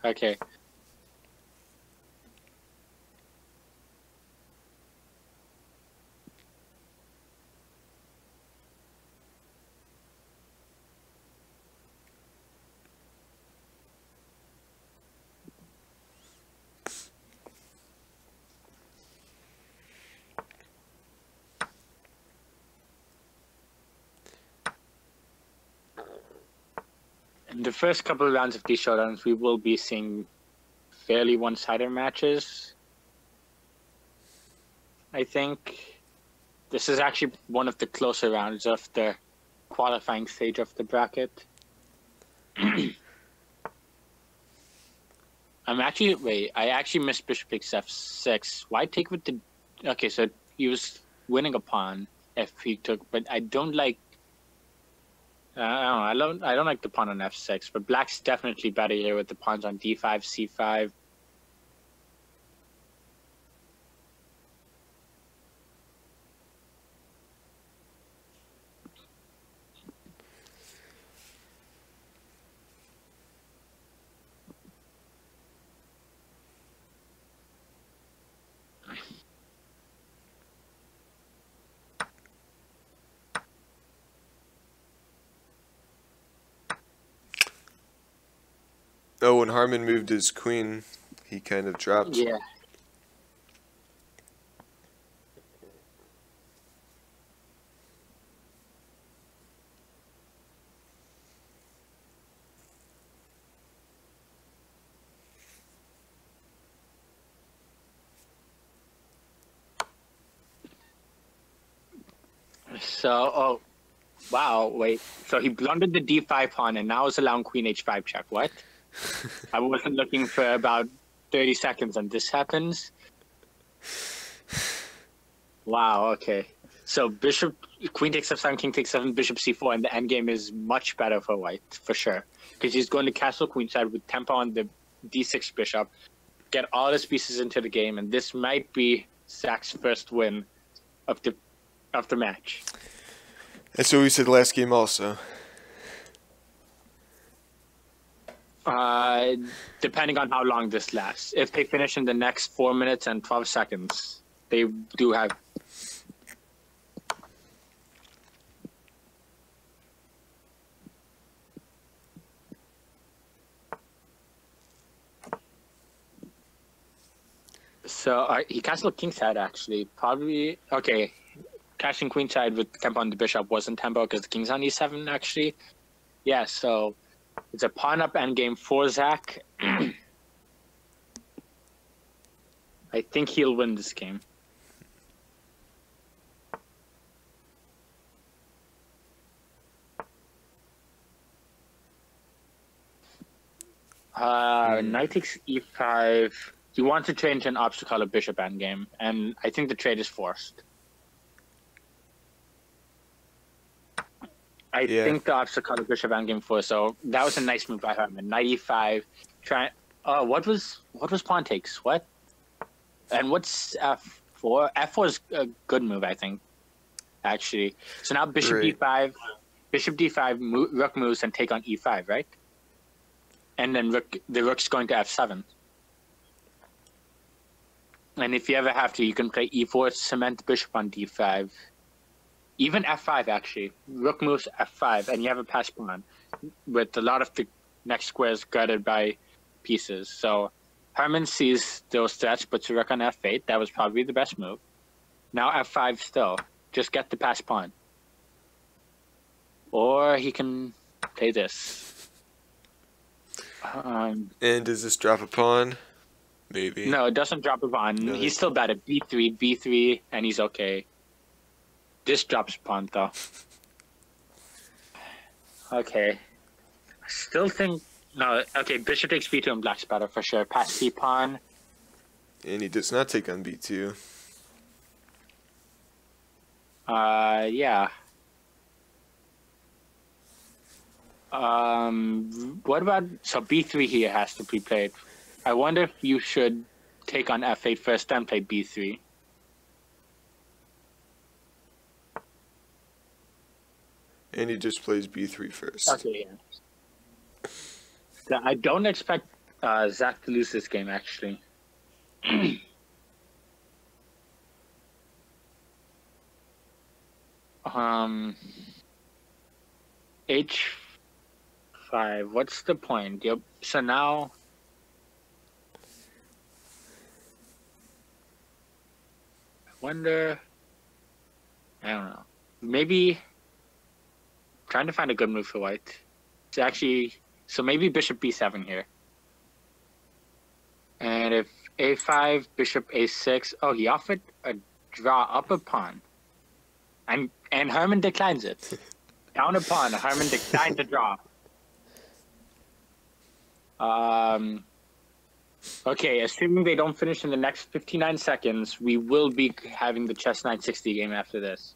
Okay. In the first couple of rounds of these showdowns, we will be seeing fairly one-sided matches. I think this is actually one of the closer rounds of the qualifying stage of the bracket. I actually missed bishop takes f6. Why take with the... Okay, so he was winning a pawn if he took, but I don't like... I don't like the pawn on f6, but black's definitely better here with the pawns on d5, c5. Oh, when Harmon moved his queen, he kind of dropped. Yeah. So, wow, wait. So he blundered the d5 pawn and now is allowing queen h5 check. What? I wasn't looking for about 30 seconds and this happens. Wow, okay. So queen takes f7, king takes 7, bishop c4, and the endgame is much better for white, for sure. Because he's going to castle queenside with tempo on the d6 bishop, get all his pieces into the game, and this might be Zach's first win of the match. That's what we said last game also. Depending on how long this lasts. If they finish in the next 4 minutes and 12 seconds, they do have. So he castled kingside actually. Probably okay. Cashing queenside with tempo on the bishop wasn't tempo because the king's on e7 actually. Yeah, so it's a pawn up endgame for Zach. I think he'll win this game. Knight takes e5. He wants to change an obstacle of bishop endgame, and I think the trade is forced. I think the obstacle of bishop endgame forced. So that was a nice move by Herman. Knight e5. What was pawn takes? What? And what's f4? F4 is a good move, I think. Actually, so now bishop d5, bishop d5, rook moves and take on e5, right? And then the rook's going to f7. And if you ever have to, you can play e4, cement the bishop on d5. Even f5, actually. Rook moves f5, and you have a pass pawn with a lot of the next squares guarded by pieces. So Herman sees those threats, puts a rook on f8. That was probably the best move. Now f5 still. Just get the pass pawn. Or he can play this. And does this drop a pawn? Maybe. No, it doesn't drop a pawn. No, he's still bad at b3, b3, and he's okay. This drops a pawn, though. Okay. I still think... No, okay, bishop takes b2 and black's better for sure. Pass b pawn. And he does not take on b2. Yeah. What about... So b3 here has to be played. I wonder if you should take on f8 first, then play b3. And he just plays b3 first. Okay, yeah. I don't expect Zach to lose this game, actually. H5. What's the point? Yep. So now... wonder, I don't know, maybe trying to find a good move for white. It's actually, so maybe bishop b7 here. And if a5, bishop a6, oh, he offered a draw up a pawn. And Herman declines it. Down a pawn, Herman declined the draw. Okay, assuming they don't finish in the next 59 seconds, we will be having the chess 960 game after this.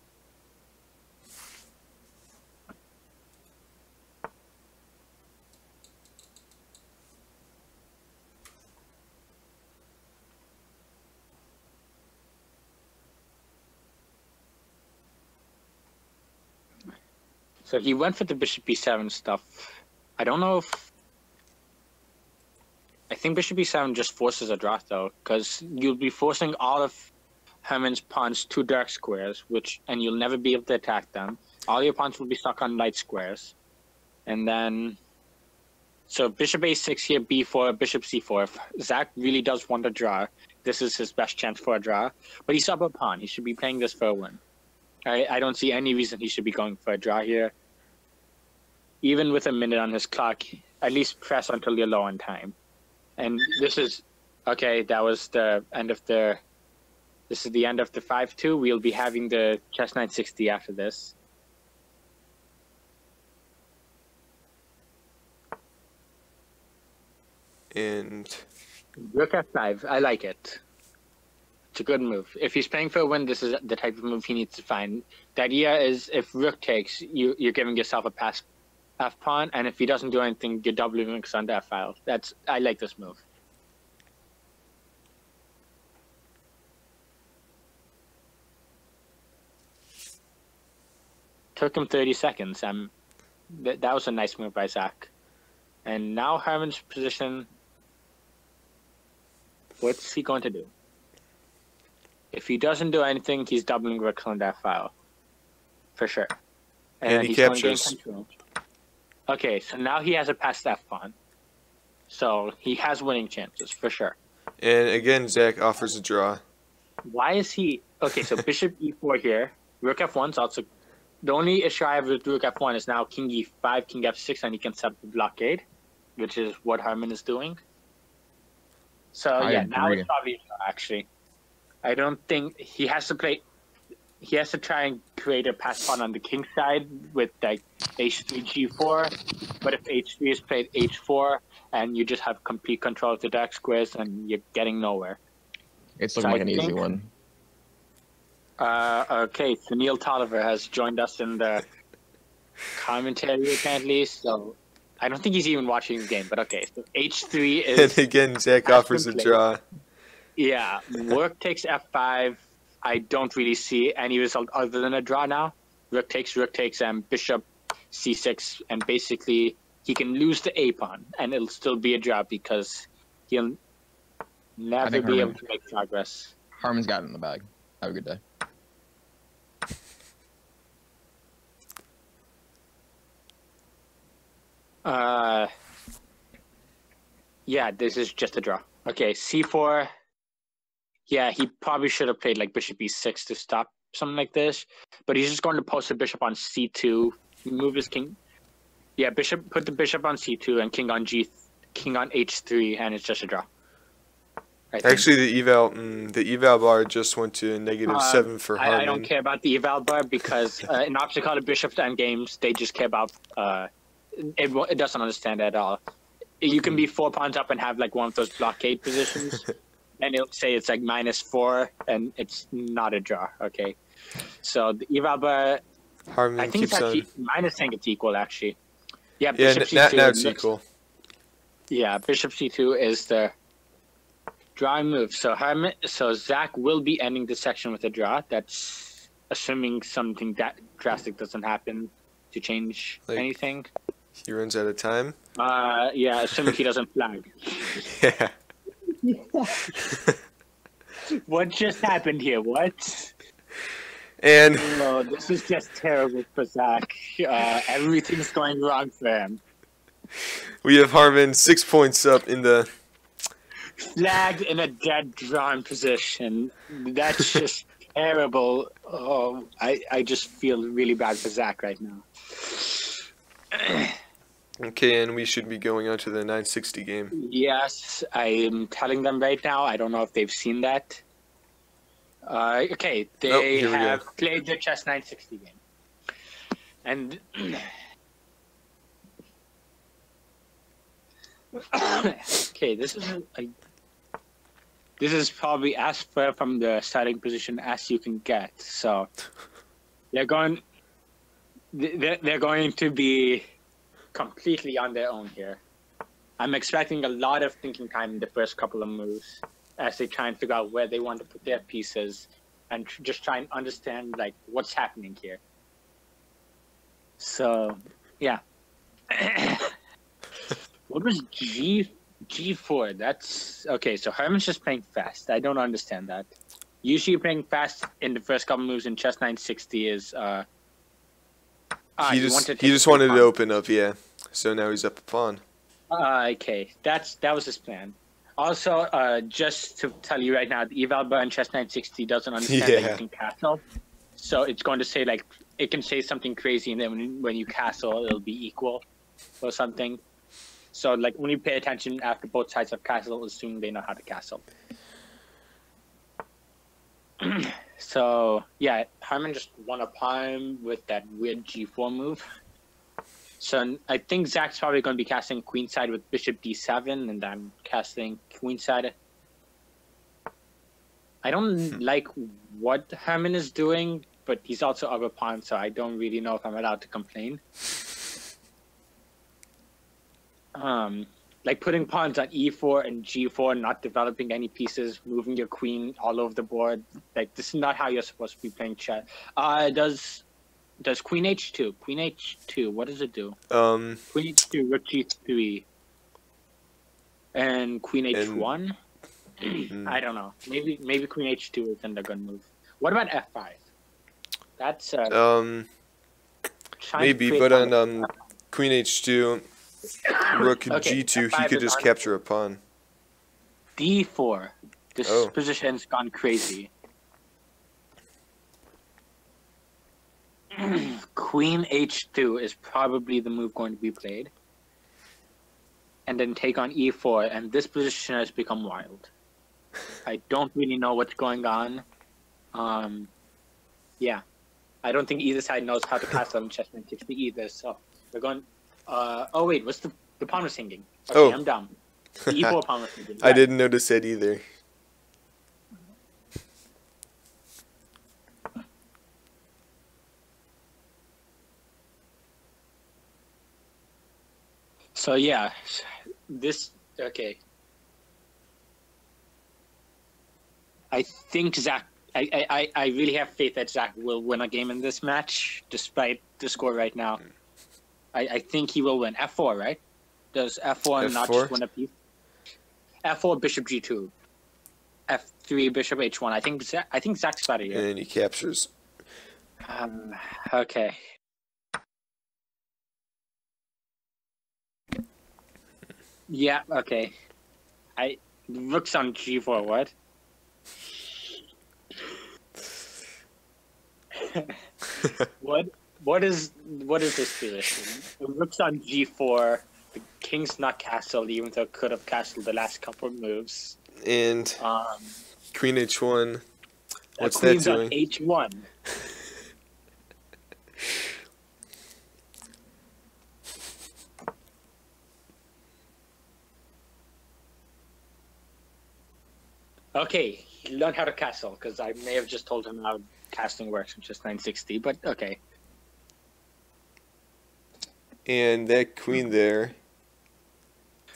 So he went for the bishop b7 stuff. I don't know if... I think bishop b7 just forces a draw, though, because you'll be forcing all of Herman's pawns to dark squares, and you'll never be able to attack them. All your pawns will be stuck on light squares. And then... So bishop a6 here, b4, bishop c4. If Zach really does want a draw, this is his best chance for a draw. But he's up a pawn. He should be playing this for a win. I don't see any reason he should be going for a draw here. Even with a minute on his clock, at least press until you're low on time. And this is, okay, that was the end of the, this is the end of the 5-2. We'll be having the chess 960 after this. And rook f5, I like it. It's a good move. If he's playing for a win, this is the type of move he needs to find. The idea is if rook takes, you're giving yourself a pass f-pawn, and if he doesn't do anything, you're doubling rooks on the f-file. I like this move. Took him 30 seconds. That was a nice move by Zach. And now Herman's position. What's he going to do? If he doesn't do anything, he's doubling Rook on that file. For sure. And he he's captures. Going to gain control. Okay, so now he has a passed F pawn. So he has winning chances, for sure. And again, Zach offers a draw. Why is he... Okay, so bishop e4 here. Rook f1's also... The only issue I have with Rook f1 is now king e5, king f6, and he can set the blockade, which is what Herman is doing. So, I yeah, now agree. it's obvious, actually. I don't think... He has to play... He has to try and create a pass pawn on the king side with, like, h3, g4. But if h3 is played h4, and you just have complete control of the dark squares, and you're getting nowhere. It's looking like an easy one. Okay, so Neil Tolliver has joined us in the commentary apparently, so I don't think he's even watching the game, but okay. So h3 is... And again, Zach offers a draw. Yeah, Rook takes f5. I don't really see any result other than a draw now. Rook takes, and bishop c6, and basically he can lose the a pawn, and it'll still be a draw because he'll never be able to make progress. Harmon's got it in the bag. Have a good day. Yeah, this is just a draw. Okay, c4. Yeah, he probably should have played like bishop e6 to stop something like this, but he's just going to post a bishop on c2, move his king. Yeah, put the bishop on c2 and king on h3, and it's just a draw. Actually, the eval bar just went to -7 for Harman. I don't care about the eval bar because in obstacle bishop end games, they just care about it doesn't understand at all. You can be 4 pawns up and have like one of those blockade positions, and it'll say it's like -4, and it's not a draw. Okay, so the eval bar, Harman I think keeps it's actually on. minus. I think it's equal actually. Yeah, Yeah, bishop c2. now it's equal. Yeah, bishop c2 is the drawing move. So Zach will be ending the section with a draw. That's assuming something that drastic doesn't happen to change anything. He runs out of time. Yeah, assuming he doesn't flag. Yeah. What just happened here? What? And Oh, this is just terrible for Zach. Everything's going wrong for him. we have Harman 6 points up in the. Flagged in a dead drawn position. That's just terrible. Oh, I just feel really bad for Zach right now. Okay, and we should be going on to the 960 game. Yes, I'm telling them right now. I don't know if they've seen that. Okay, they here we have go. played the chess 960 game. And okay, this is probably as far from the starting position as you can get. So they're going to be completely on their own here. I'm expecting a lot of thinking time in the first couple of moves as they try and figure out where they want to put their pieces and just try and understand like what's happening here. So, yeah. What was G4? That's okay. So Herman's just playing fast. I don't understand that. Usually playing fast in the first couple moves in chess 960 is He just wanted to open up, yeah. So now he's up a pawn. Okay, that was his plan. Also, just to tell you right now, the eval bar in chess 960 doesn't understand that you can castle. So it's going to say like it can say something crazy, and then when you castle, it'll be equal or something. So like when you pay attention after both sides have castle, assume they know how to castle. So yeah, Harman just won a pawn with that weird G4 move. So I think Zach's probably going to be casting queenside with bishop d7, and I'm casting queenside. I don't like what Herman is doing, but he's also up a pawn, so I don't really know if I'm allowed to complain. Like putting pawns on e4 and g4, not developing any pieces, moving your queen all over the board. Like this is not how you're supposed to be playing chess. Does does Queen H2. Queen H2, what does it do? Um, Queen H2, Rook G3. And Queen H1? I don't know. Maybe Queen H2 isn't a good move. What about F5? That's maybe, but on Queen H2, Rook Okay, G2, he F5 could is just on capture a pawn. D4. This Oh. position's gone crazy. Queen H2 is probably the move going to be played. And then take on E4, and this position has become wild. I don't really know what's going on. Yeah. I don't think either side knows how to castle on chessman 60 either, so we're going... oh wait, what's the pawn was hanging? Okay, Oh. I'm dumb. The E4 pawn was hanging. I didn't notice that either. So yeah, this... Okay. I think Zach... I really have faith that Zach will win a game in this match, despite the score right now. I think he will win. F4, right? Does F4 not just win a piece? F4, Bishop G2. F3, Bishop H1. I think Zach's better here. And he captures. Okay. Yeah, okay. Rook's on G4, what? What is this position? Rook's on G4. The king's not castled, even though it could have castled the last couple of moves. And Queen H1. What's that Queen's doing? on H1. Okay, he learned how to castle, because I may have just told him how casting works in just 960, but okay. And that queen there.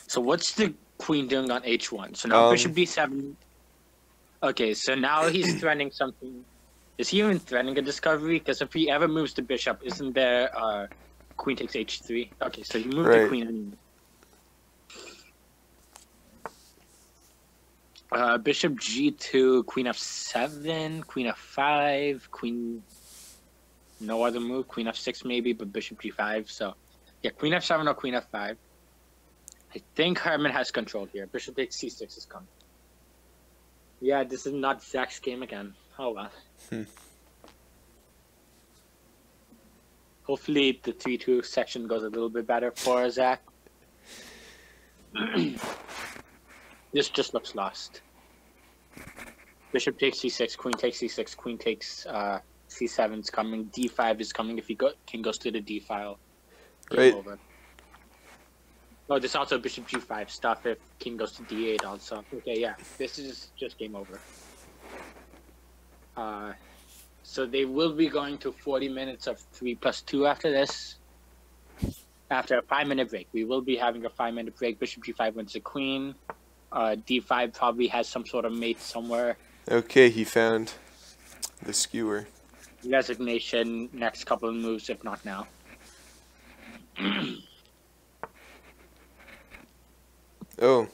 So what's the queen doing on H1? So now Bishop B7. Okay, so now he's threatening something. Is he even threatening a discovery? Because if he ever moves the bishop, isn't there queen takes H3? Okay, so he moved the queen anyway. Bishop G2, Queen F7, Queen F5, Queen... No other move, Queen F6 maybe, but Bishop G5, so... Yeah, Queen F7 or Queen F5. I think Herman has control here. Bishop takes C6 is coming. Yeah, this is not Zach's game again. Oh well. Hopefully the 3-2 section goes a little bit better for Zach. This just looks lost. Bishop takes c6, queen takes c6, queen takes c7 is coming, d5 is coming if king goes to the d file. Game over. Oh, there's also bishop g5 stuff if king goes to d8 also. Okay, yeah, this is just game over. So they will be going to 40 minutes of 3+2 after this. After a 5-minute break. We will be having a 5-minute break. Bishop g5 wins the queen. D5 probably has some sort of mate somewhere. Okay, he found the skewer. Resignation, next couple of moves, if not now. Oh.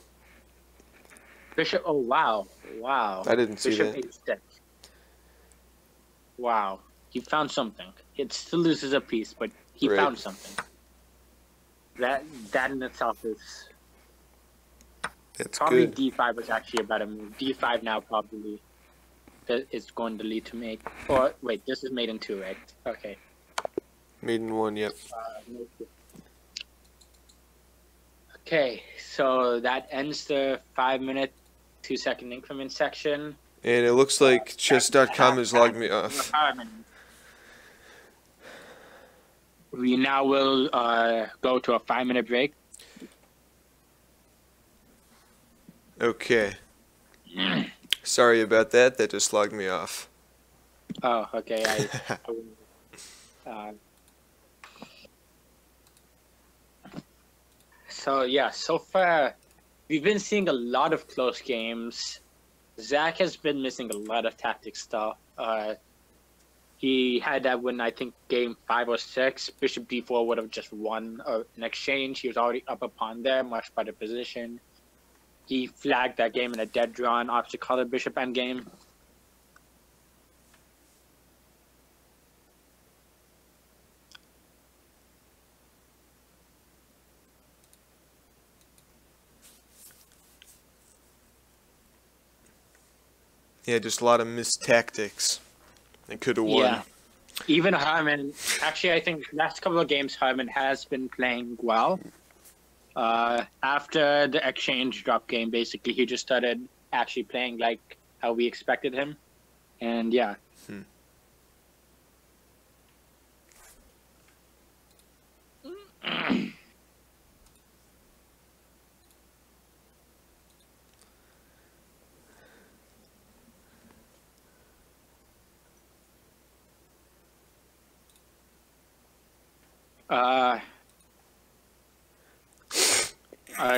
Bishop, oh wow. Wow. I didn't see Bishop that. H6. Wow. He found something. It still loses a piece, but he found something. That in itself is... That's probably good. D5 was actually a better move. D5 now probably is going to lead to mate. Or, wait, this is mate in 2, right? Okay. Mate in 1, yep. Okay, so that ends the 5-minute, 2-second increment section. And it looks like chess.com has logged me off. We now will go to a 5-minute break. Okay. Sorry about that. That just logged me off. Oh, okay. So, yeah, so far, we've been seeing a lot of close games. Zach has been missing a lot of tactics stuff. he had that win, I think, game 5 or 6. Bishop d4 would have just won an exchange. He was already up upon there, much better position. He flagged that game in a dead draw on opposite color bishop endgame. Yeah, just a lot of missed tactics. They could have won. Yeah. Even Herman, actually, I think last couple of games, Herman has been playing well. After the exchange drop game, basically, he just started actually playing like how we expected him. And yeah.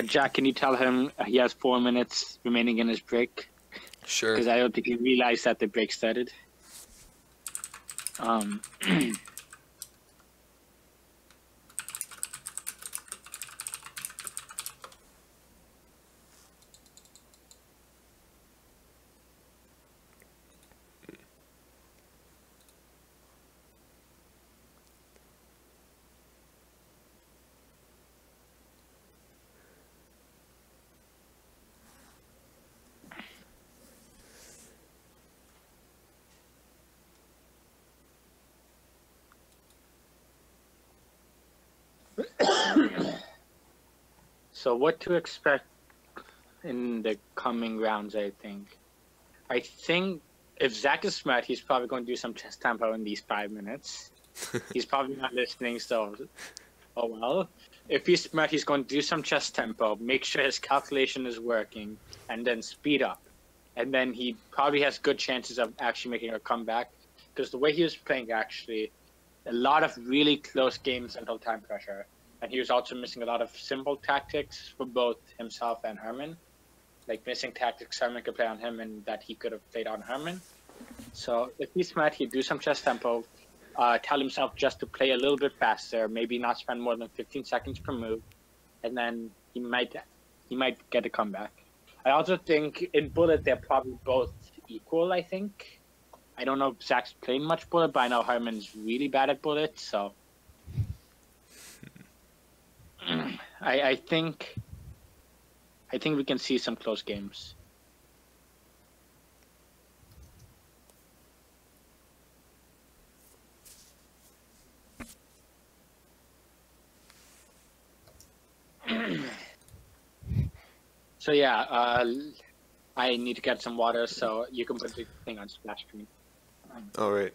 Jack, can you tell him he has 4 minutes remaining in his break? Sure. Because I don't think he realized that the break started. So what to expect in the coming rounds, I think. I think if Zach is smart, he's probably going to do some chess tempo in these 5 minutes. He's probably not listening, so oh well. If he's smart, he's going to do some chess tempo, make sure his calculation is working, and then speed up. And then he probably has good chances of actually making a comeback. Because the way he was playing, actually, a lot of really close games until time pressure. And he was also missing a lot of simple tactics for both himself and Herman. Like missing tactics Herman could play on him and that he could have played on Herman. So if he's smart, he'd do some chess tempo, tell himself just to play a little bit faster, maybe not spend more than 15 seconds per move, and then he might get a comeback. I also think in Bullet, they're probably both equal, I think. I don't know if Zach's playing much Bullet, but I know Herman's really bad at Bullet, so... I think we can see some close games. So yeah, I need to get some water, so you can put the thing on splash screen. All right.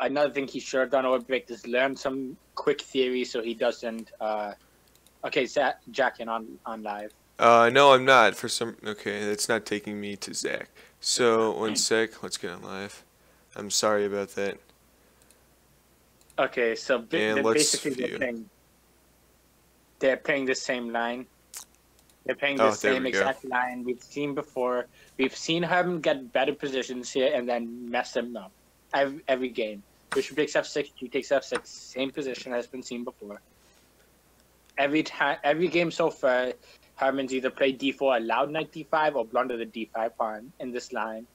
another thing he should have done over break is learn some quick theory so he doesn't. Okay, Jack, in on live. No, I'm not. For some. Okay, that's not taking me to Zach. So 1 sec. Let's get on live. I'm sorry about that. Okay, so And basically they're playing the same line. They're playing the same exact line we've seen before. We've seen him get better positions here and then mess them up every game. Bishop takes f6, G takes f6, same position has been seen before. Every game so far, Herman's either played d4, allowed knight d5, or blundered the d5 pawn in this line.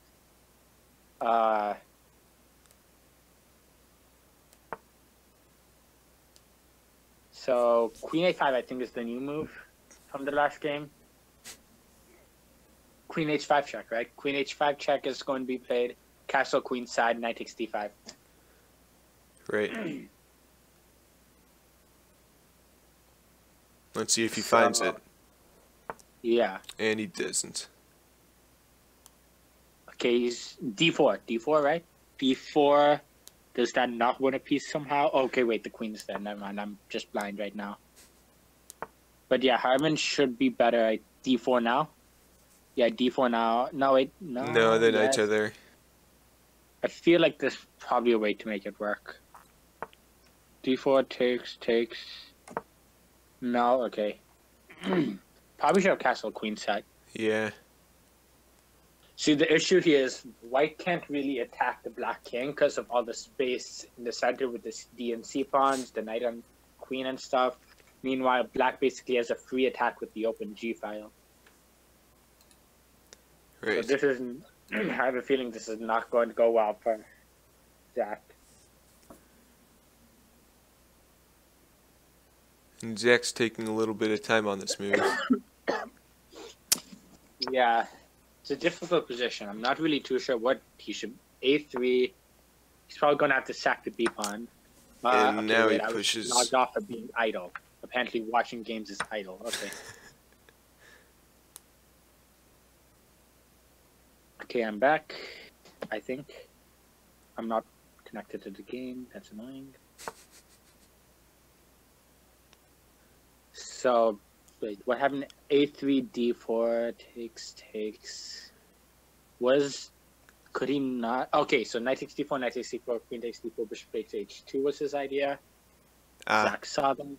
So queen a5, I think, is the new move from the last game. Queen h5 check, right? Queen h5 check is going to be played. Castle queen side, knight takes d5. Right. Let's see if he finds it. Yeah. And he doesn't. Okay, he's d4. D4, right? d4. Does that not win a piece somehow? Okay, wait, the queen's there. Never mind, I'm just blind right now. But yeah, Herman should be better at d4 now. Yeah, d4 now. No, wait, no. No, the knights are there. I feel like there's probably a way to make it work. d4 takes. No, okay. Probably should have castle queen side. Yeah. See, the issue here is white can't really attack the black king because of all the space in the center with the D and C pawns, the knight and queen and stuff. Meanwhile, black basically has a free attack with the open G file. Right. So this isn't. I have a feeling this is not going to go well for Zach. And Zach's taking a little bit of time on this move. Yeah. It's a difficult position. I'm not really too sure what he should. A3. He's probably going to have to sack the B pawn. And okay, now wait, he pushes. I was logged off for being idle. Apparently, watching games is idle. Okay. Okay, I'm back. I think. I'm not connected to the game. That's annoying. So. Wait, what happened? A3, D4, takes. Could he not? Okay, so knight takes D4, knight takes D4, queen takes D4, bishop takes H2 was his idea. Zach saw them.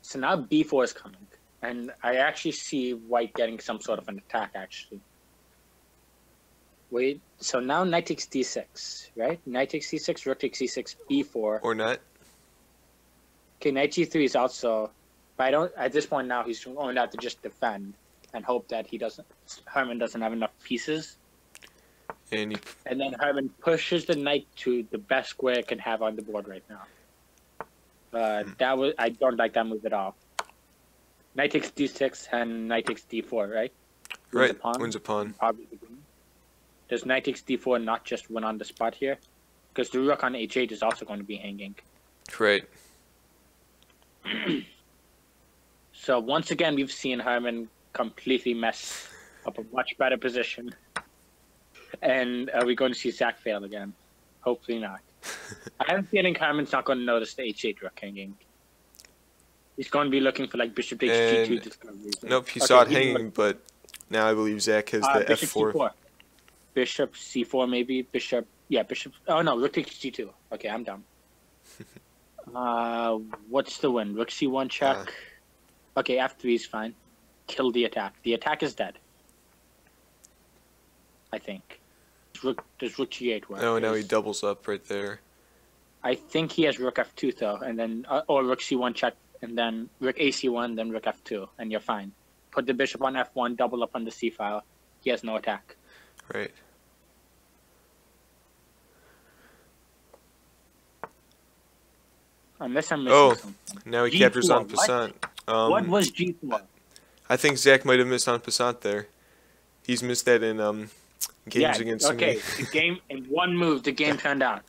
So now B4 is coming. And I actually see white getting some sort of an attack, actually. Wait, so now knight takes D6, right? Knight takes D6, rook takes C6, B4. Or not. Okay, knight g3 is also, but I don't. At this point now, he's going to have to just defend and hope that Herman doesn't have enough pieces. And then Herman pushes the knight to the best square it can have on the board right now. I don't like that move at all. Knight takes d6 and knight takes d4, right? Wins a pawn. Probably the queen. Does knight takes d4 not just win on the spot here? Because the rook on h8 is also going to be hanging. Right. So once again, we've seen Herman completely mess up a much better position. And are we going to see Zach fail again? Hopefully not. I have a feeling Herman's not going to notice the h8 rook hanging. He's going to be looking for like bishop takes g2 discoveries. Nope, he saw it hanging, but now I believe Zach has the bishop f4. C4. Bishop c4 maybe. Bishop. Oh no, rook takes g2. Okay, I'm dumb. What's the win? Rook c1 check. Okay, f3 is fine. Kill the attack. The attack is dead. I think. Does rook g8 work? No, now he doubles up right there. I think he has rook f2 though, and then or rook c1 check, and then rook ac1, then rook f2, and you're fine. Put the bishop on f1, double up on the c file. He has no attack. Right. Unless I'm missing something. Now he G4, captures en passant. What was G4? I think Zach might have missed en passant there. He's missed that in games against me. Okay, the game in one move, the game turned out.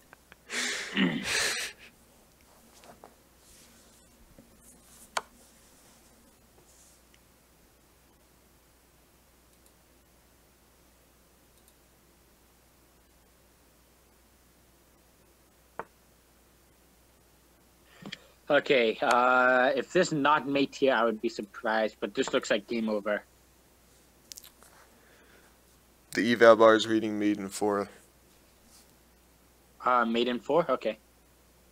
Okay, if this not mate here, I would be surprised, but this looks like game over. The eval bar is reading mate in 4. Mate in 4? Okay.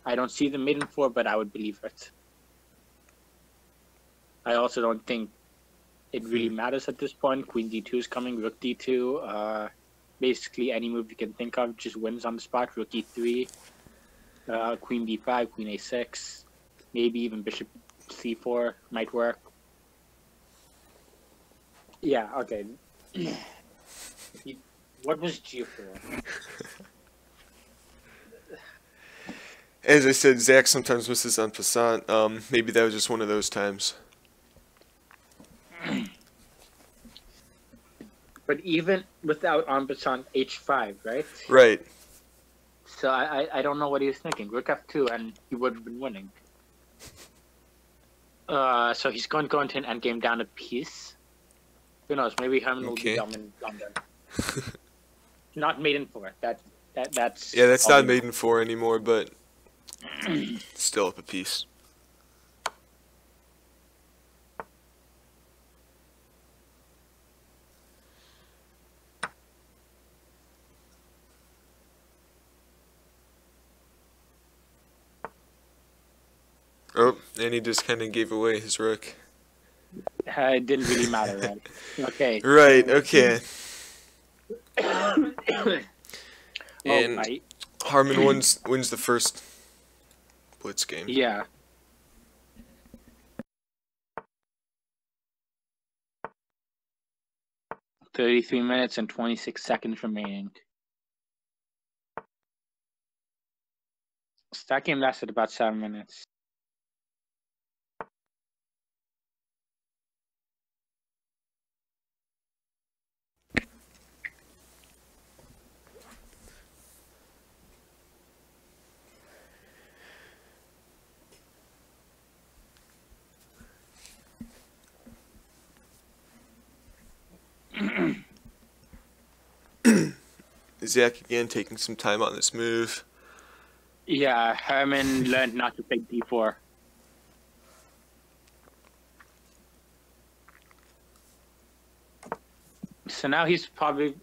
I don't see the mate in 4, but I would believe it. I also don't think it really matters at this point. Queen d2 is coming, rook d2. Basically, any move you can think of just wins on the spot. Rook e3, queen b5, queen a6, maybe even bishop c4 might work. Yeah, okay. What was g4? As I said, Zach sometimes misses on passant. Maybe that was just one of those times. But even without en passant h5, right? Right. So I don't know what he was thinking. Rook f2, and he would have been winning. So he's going to go into an endgame down a piece. Who knows? Maybe Herman will be dumb in London. Not mate in 4. That's yeah, that's not mate in 4 anymore, but still up a piece. Oh, and he just kind of gave away his rook. It didn't really matter, right? Okay. Right, okay. And right. Harmon wins the first blitz game. Yeah. "33 minutes and 26 seconds remaining." So that game lasted about 7 minutes. Zach again taking some time on this move. Yeah, Herman learned not to play d4. So now he's probably...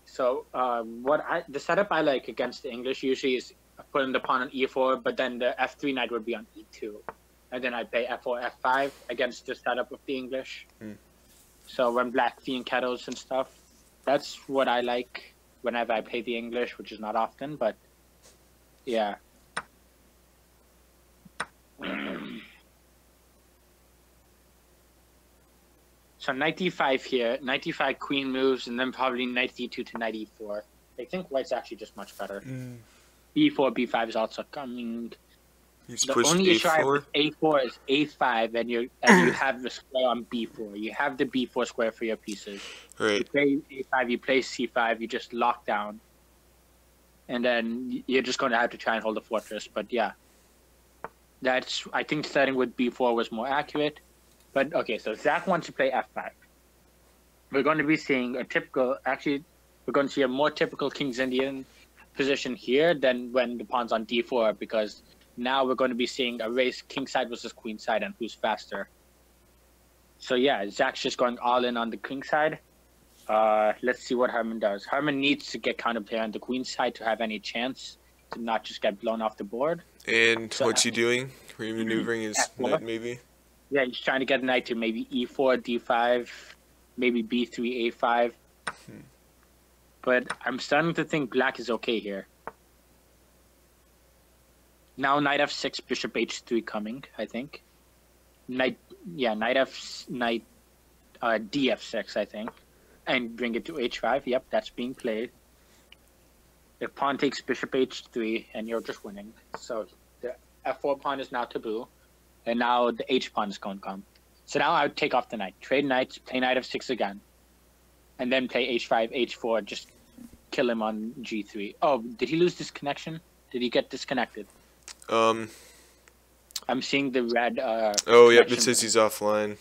So the setup I like against the English usually is putting the pawn on e4, but then the f3 knight would be on e2. And then I play f4, f5 against the setup of the English. So when black kettles and stuff, that's what I like whenever I play the English, which is not often, but yeah. So knight d5 here, knight d5 queen moves, and then probably knight d2 to knight e4. I think white's actually just much better. b4, b5 is also coming. The only issue I have with a4 is a5, and you have the square on b4. You have the b4 square for your pieces. Right. You play a5, you play c5, you just lock down. And then you're just going to have to try and hold the fortress. But yeah, I think starting with b4 was more accurate. But okay, so Zach wants to play f5. We're going to be seeing we're going to see a more typical King's Indian position here than when the pawn's on d4, because now we're going to be seeing a race kingside versus queenside and who's faster. So yeah, Zach's just going all in on the kingside. Let's see what Herman does. Herman needs to get counterplay on the queenside to have any chance to not just get blown off the board. And so, what's he doing? Remaneuvering his knight, maybe? Yeah, he's trying to get a knight to maybe e4, d5, maybe b3, a5. But I'm starting to think black is okay here. Now knight f6, bishop h3 coming, I think. Knight df6, I think. And bring it to h5. Yep, that's being played. If pawn takes bishop h3, and you're just winning. So the f4 pawn is now taboo. And now the h pawn is going to come. So now I would take off the knight. Trade knights, play knight f6 again. And then play h5, h4, just kill him on g3. Oh, did he lose this connection? Did he get disconnected? I'm seeing the red oh, yep, it says he's offline.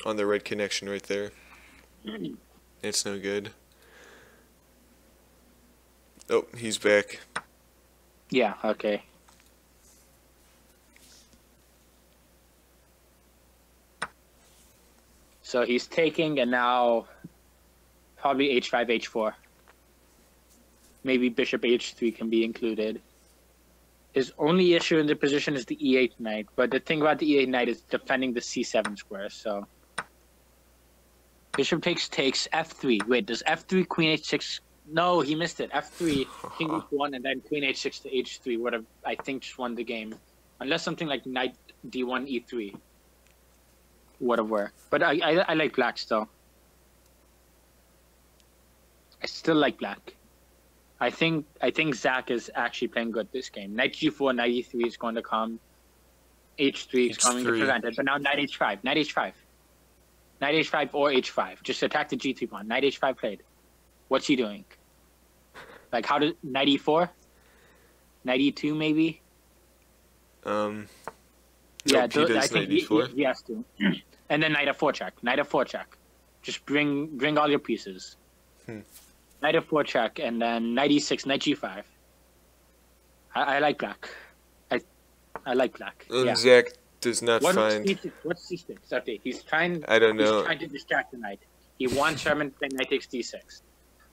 On the red connection right there. It's no good. Oh, he's back. Yeah, okay. So he's taking, and now probably h5, h4. Maybe bishop h3 can be included. His only issue in the position is the e8 knight, but the thing about the e8 knight is defending the c7 square, so... Bishop takes, f3. Wait, does f3, queen h6... No, he missed it. f3, king h1, and then queen h6 to h3 would have, I think, just won the game. Unless something like knight d1, e3 would have worked. But I like black still. I still like black. I think Zach is actually playing good this game. Knight g4, knight e3 is going to come. h3 is coming to prevent it. But now knight h5, knight h5. Knight h5 or h5. Just attack the g3 pawn. Knight h5 played. What's he doing? Like, how does... Knight e4? Knight e2, maybe? Yeah, I think he has to. And then knight f4 check. Knight f4 check. Just bring all your pieces. Knight f4 check, and then knight e6, knight g5. I like black. I like black. And yeah. Zach does not find... What's c6? Okay, he's trying... I don't know. He's trying to distract the knight. He wants Herman to play knight takes d6.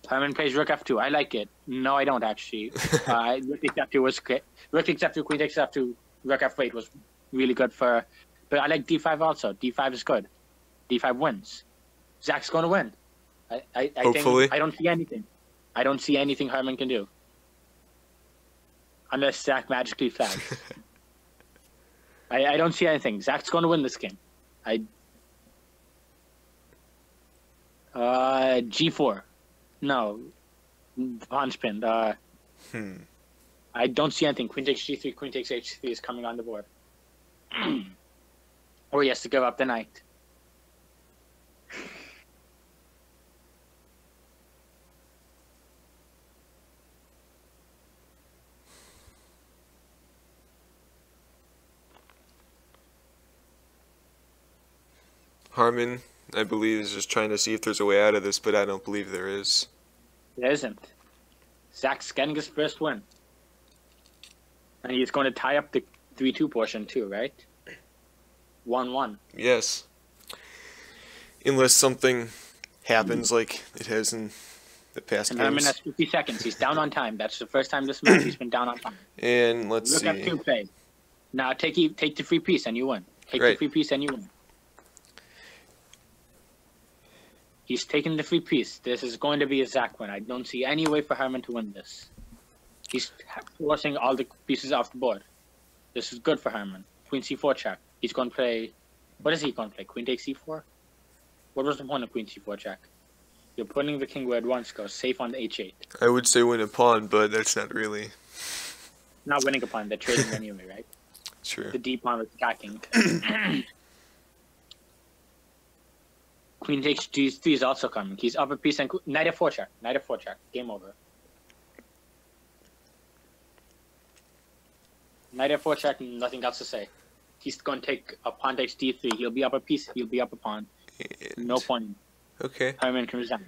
Herman plays rook f2. I like it. No, I don't, actually. Rook takes f2 was great. Rook takes f2, queen takes f2, rook f8 was really good for... But I like d5 also. d5 is good. d5 wins. Zach's going to win. I Hopefully. think I don't see anything. I don't see anything Herman can do. Unless Zach magically flags. I don't see anything. Zach's going to win this game. G4. No. Pawn spin. I don't see anything. Queen takes g3, queen takes h3 is coming on the board. Or he has to give up the knight. Harmon, I believe, is just trying to see if there's a way out of this, but I don't believe there is. There isn't. Zach's getting his first win. And he's going to tie up the 3-2 portion too, right? 1-1. Yes. Unless something happens like it has in the past and games. Herman has 50 seconds. He's down on time. That's the first time this match he's been down on time. And let's see. Look at 2 play. Now take the free piece and you win. Take the free piece and you win. He's taking the free piece. This is going to be a Zach win. I don't see any way for Herman to win this. He's forcing all the pieces off the board. This is good for Herman. Queen c4 check. He's going to play... What is he going to play? Queen takes c4? What was the point of queen c4 check? You're putting the king where it wants to go, safe on the h8. I would say win a pawn, but that's not really... Not winning a pawn. They're trading anyway, right? True. The d pawn is attacking. Queen takes g3 is also coming. He's up a piece and knight f4 check. Knight f4 check. Game over. Knight f4 check. Nothing else to say. He's going to take a pawn takes d3. He'll be up a piece. He'll be up a pawn. And... No point. Okay. Herman comes down.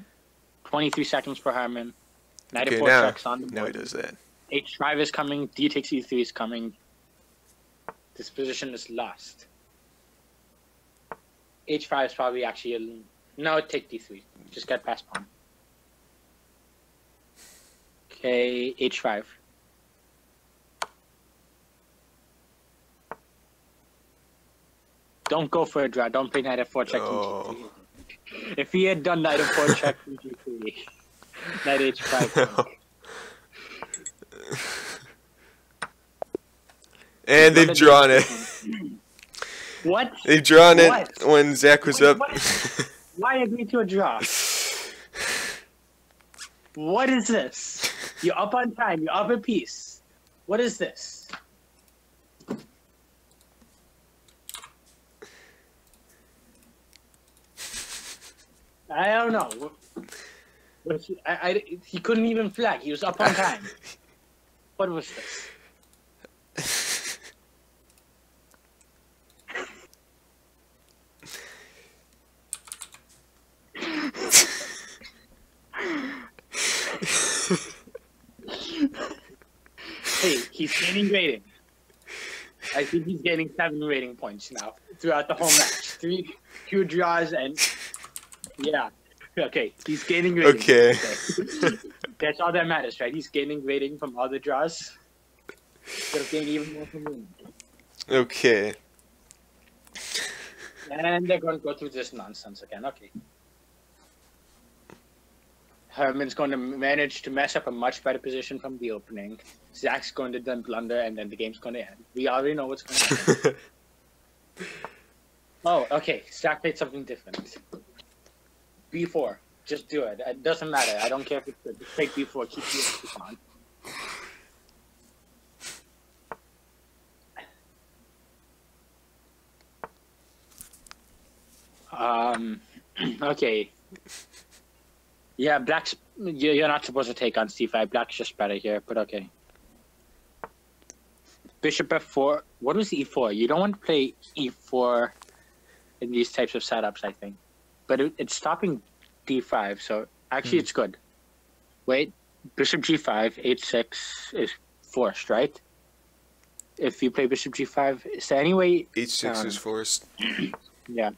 23 seconds for Herman. Knight f4 checks on the board. Now he does that. h5 is coming. D takes e3 is coming. This position is lost. h5 is probably actually no, take d3. Just get past pawn. Okay, h5. Don't go for a draw. Don't play knight f4 check g3. If he had done knight f4 check g3, knight h5. And they've drawn it. What? They've drawn it when Zach was up. Why agree to a draw? What is this? You're up on time. You're up a piece. What is this? I don't know. He couldn't even flag. He was up on time. What was this? Hey, he's gaining grading. I think he's getting 7 rating points now throughout the whole match. 2 draws and yeah. Okay, he's gaining rating. Okay. That's all that matters, right? He's gaining rating from all the draws. Instead of gaining even more from me. Okay. And they're going to go through this nonsense again. Okay. Herman's going to manage to mess up a much better position from the opening. Zach's going to then blunder, and then the game's going to end. We already know what's going to happen. Oh, okay. Zach played something different. B4. Just do it. It doesn't matter. I don't care if it's good. Just take B4. Keep the on. Okay. Yeah, Black's... You're not supposed to take on C5. Black's just better here, but okay. Bishop F4. What was E4? You don't want to play E4 in these types of setups, I think. But it's stopping D5, so actually it's good. Wait, Bishop G5, H6 is forced, right? If you play Bishop G5, is there any way... H6 is forced. Yeah.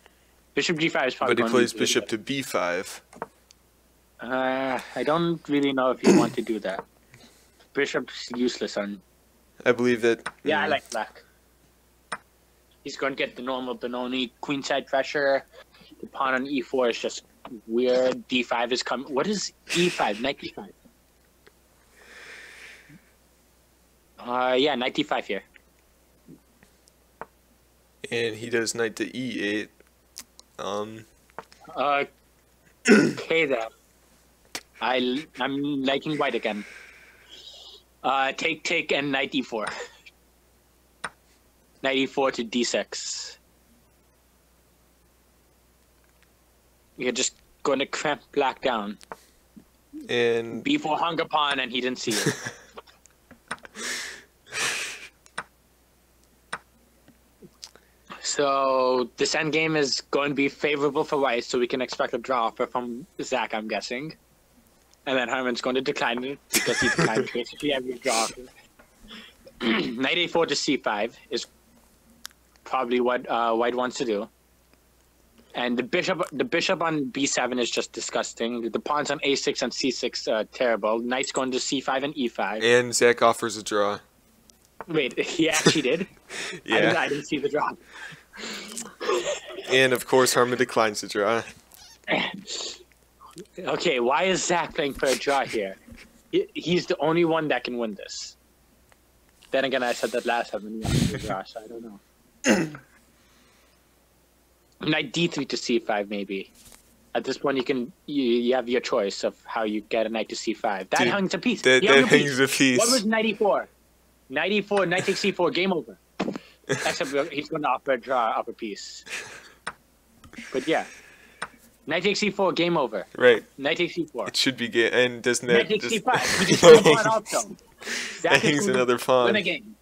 Bishop G5 is probably... But he plays Bishop to B5. I don't really know if you want to do that. Bishop's useless on... I believe that... Yeah, I like Black. He's going to get the normal Benoni queenside pressure. The pawn on E4 is just weird. D5 is coming. What is E5? Knight D5. Yeah, Knight D5 here. And he does Knight to E8. Okay then. I'm liking white again. Take, and Knight E4. Knight E4 to D6. You're just going to cramp Black down. And B4 hung upon, and he didn't see it. So this endgame is going to be favorable for white, so we can expect a draw offer from Zach, I'm guessing. And then Herman's going to decline it because he declined basically every draw offer. Knight A4 to C5 is probably what white wants to do. And the bishop on B7 is just disgusting. The pawns on A6 and C6 terrible. Knight's going to C5 and E5. And Zach offers a draw. Wait, he actually did? Yeah. I didn't see the draw. And of course, Harmon declines the draw. Okay, why is Zach playing for a draw here? He's the only one that can win this. Then again, I said that last time when he wanted to draw, so I don't know. Knight D3 to C5, maybe. At this point, you have your choice of how you get a knight to C5. That hangs a piece. That hangs a piece. What was Knight E4? Knight E4, Knight takes C4, game over. Except he's going to offer a draw up a piece. But yeah. Knight takes C4, game over. Right. Knight takes C4. It should be game. And doesn't Knight that takes just... C5. He just won the pawn also. That hangs another pawn. Win a game.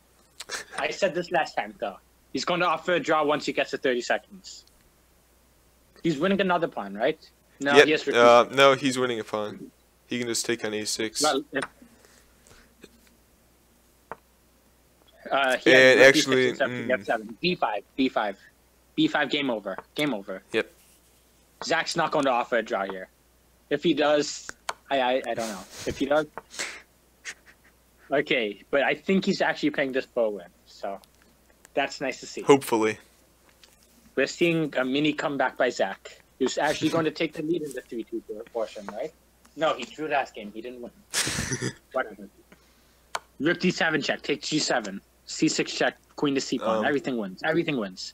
I said this last time, though. He's going to offer a draw once he gets to 30 seconds. He's winning another pawn, right? No, yep. he has no, he's winning a pawn. He can just take on A6. Well, and actually, B5, game over, game over. Yep. Zach's not going to offer a draw here. If he does, I don't know. If he does, okay. But I think he's actually playing this for a win, so that's nice to see. Hopefully. We're seeing a mini comeback by Zach. He's actually going to take the lead in the 3-2 portion, right? No, he drew last game. He didn't win. Whatever. Rook D7 check. Take G7. C6 check. Queen to C pawn. Everything wins. Everything wins.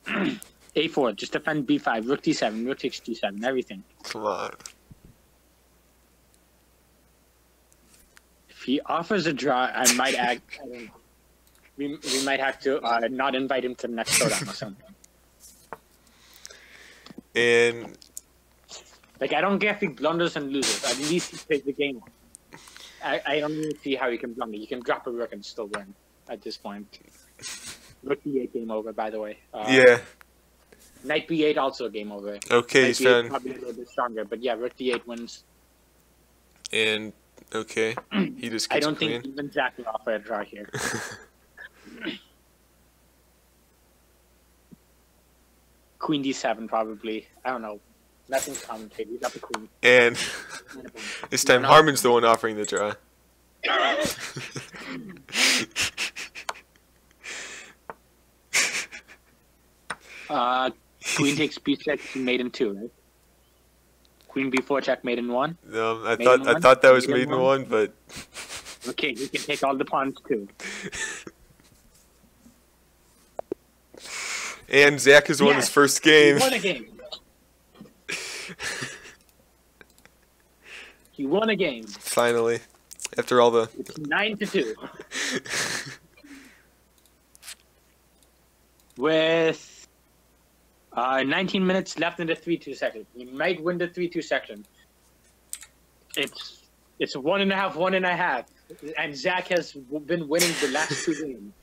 A4. Just defend B5. Rook D7. Rook takes G7. Everything. Come on. If he offers a draw, I might act. I don't know. We might have to not invite him to the next showdown or something. And like, I don't care if he blunders and loses. At least he plays the game. I don't even see how he can blunder. You can drop a rook and still win at this point. Rook D8 game over, by the way. Yeah. Knight B8 also game over. Okay, Knight he's B8 done. probably a little bit stronger, but yeah, Rook D8 wins. And Okay. He just gets I don't queen. think even Zach will offer a draw here. Queen d7 probably. I don't know. Nothing's commentated. He's got the queen. And this time Harmon's the one offering the draw. Queen takes b6, mate in 2, right? Queen b4 check, mate in 1. I thought that was mate in 1, but okay, you can take all the pawns too. And Zach has won his first game. He won a game. He won a game. Finally, after all the. It's 9-2. With 19 minutes left in the 3-2 section. He might win the 3-2 section. It's 1.5, 1.5. And Zach has been winning the last 2 games.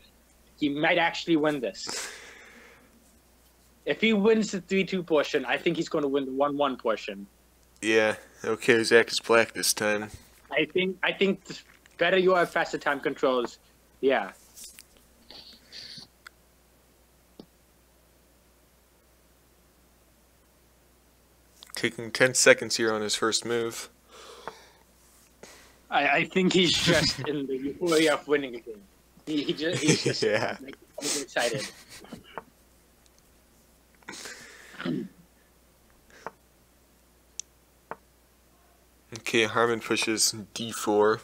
He might actually win this. If he wins the 3-2 portion, I think he's going to win the 1-1 portion. Yeah. Okay, Zach is black this time. I think the better you have faster time controls. Yeah. Taking 10 seconds here on his first move. I think he's just in the euphoria of winning a game. He's just yeah. like, excited. Okay, Harmon pushes d4.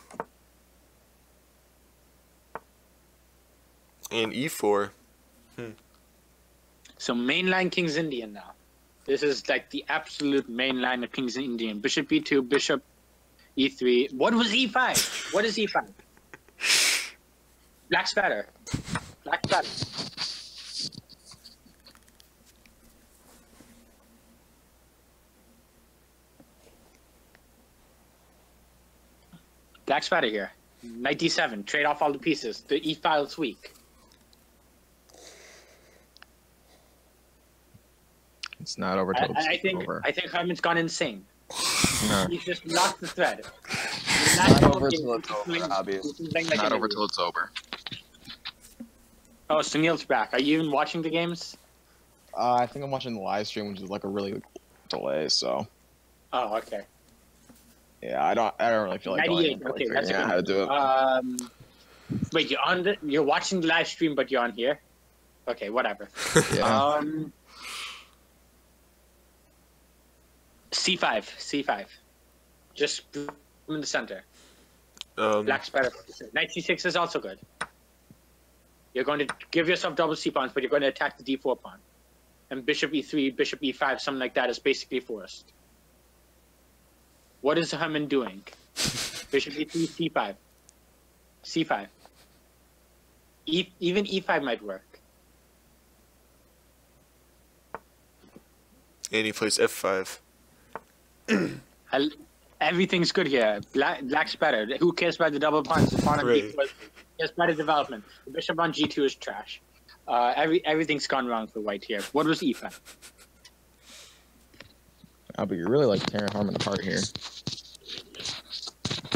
And e4. So mainline King's Indian now. This is like the absolute main line of King's Indian. Bishop e2, bishop e3. What was e5? What is e5? Black spatter. Black spatter. Black spatter here. Knight d7. Trade off all the pieces. The e file is weak. It's not over till it's over. I think Harmon's gone insane. No. He's just lost the thread. Not over till it's over, obviously. Not over till it's over. Oh, Sunil's back. Are you even watching the games? I think I'm watching the live stream, which is like a really delay. So. Oh, okay. Yeah, I don't really feel like 98. going Okay, that's how to do it. Wait, you're watching the live stream, but you're on here. Okay, whatever. Yeah. C5. Just in the center. Black spatter. Knight c6 is also good. You're going to give yourself double c pawns, but you're going to attack the d4 pawn. And bishop e3, bishop e5, something like that is basically forced. What is Herman doing? Bishop e3, c5. c5. Even e5 might work. And he plays f5. Everything's good here. Black's better. Who cares about the double pawns? The pawn on Right. d4 is better development. The bishop on g2 is trash. Everything's gone wrong for white here. What was e5? Oh, but you're really like tearing Harmon apart here.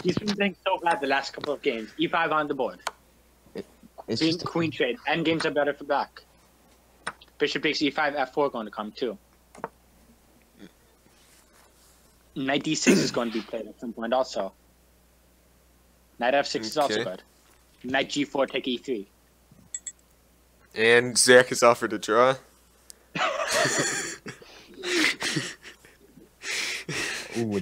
He's been playing so bad the last couple of games. e5 on the board. It's just Queen trade. Endgames are better for black. Bishop takes e5, f4 going to come too. Knight d6 is going to be played at some point also. Knight f6 is also good. Knight g4, take e3. And Zach is offered a draw. Ooh,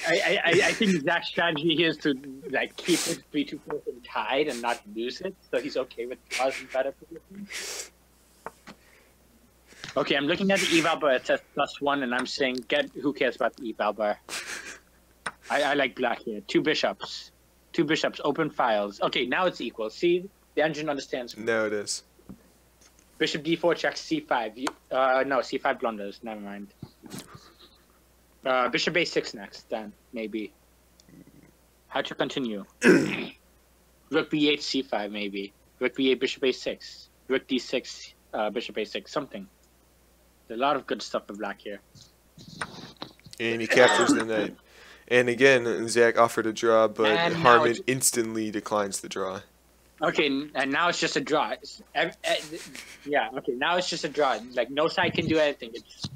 I think Zach's strategy here is to like keep his 3-2 position tied and not lose it, so he's okay with draws in better positions. Okay, I'm looking at the eval bar. It says +1, and I'm saying, who cares about the eval bar? I like black here. 2 bishops. 2 bishops, open files. Okay, now it's equal. See, the engine understands. No, it is. Bishop d4 checks c5. No, c5 blunders. Never mind. Bishop a6 next, then, maybe. How to continue? Rook b8, c5, maybe. Rook b8, bishop a6. Rook d6, bishop a6, something. There's a lot of good stuff for black here. And he captures the knight. And again, Zach offered a draw, but And now Harmon it's- instantly declines the draw. Okay, and now it's just a draw. Yeah, okay, now it's just a draw. Like, no side can do anything. It's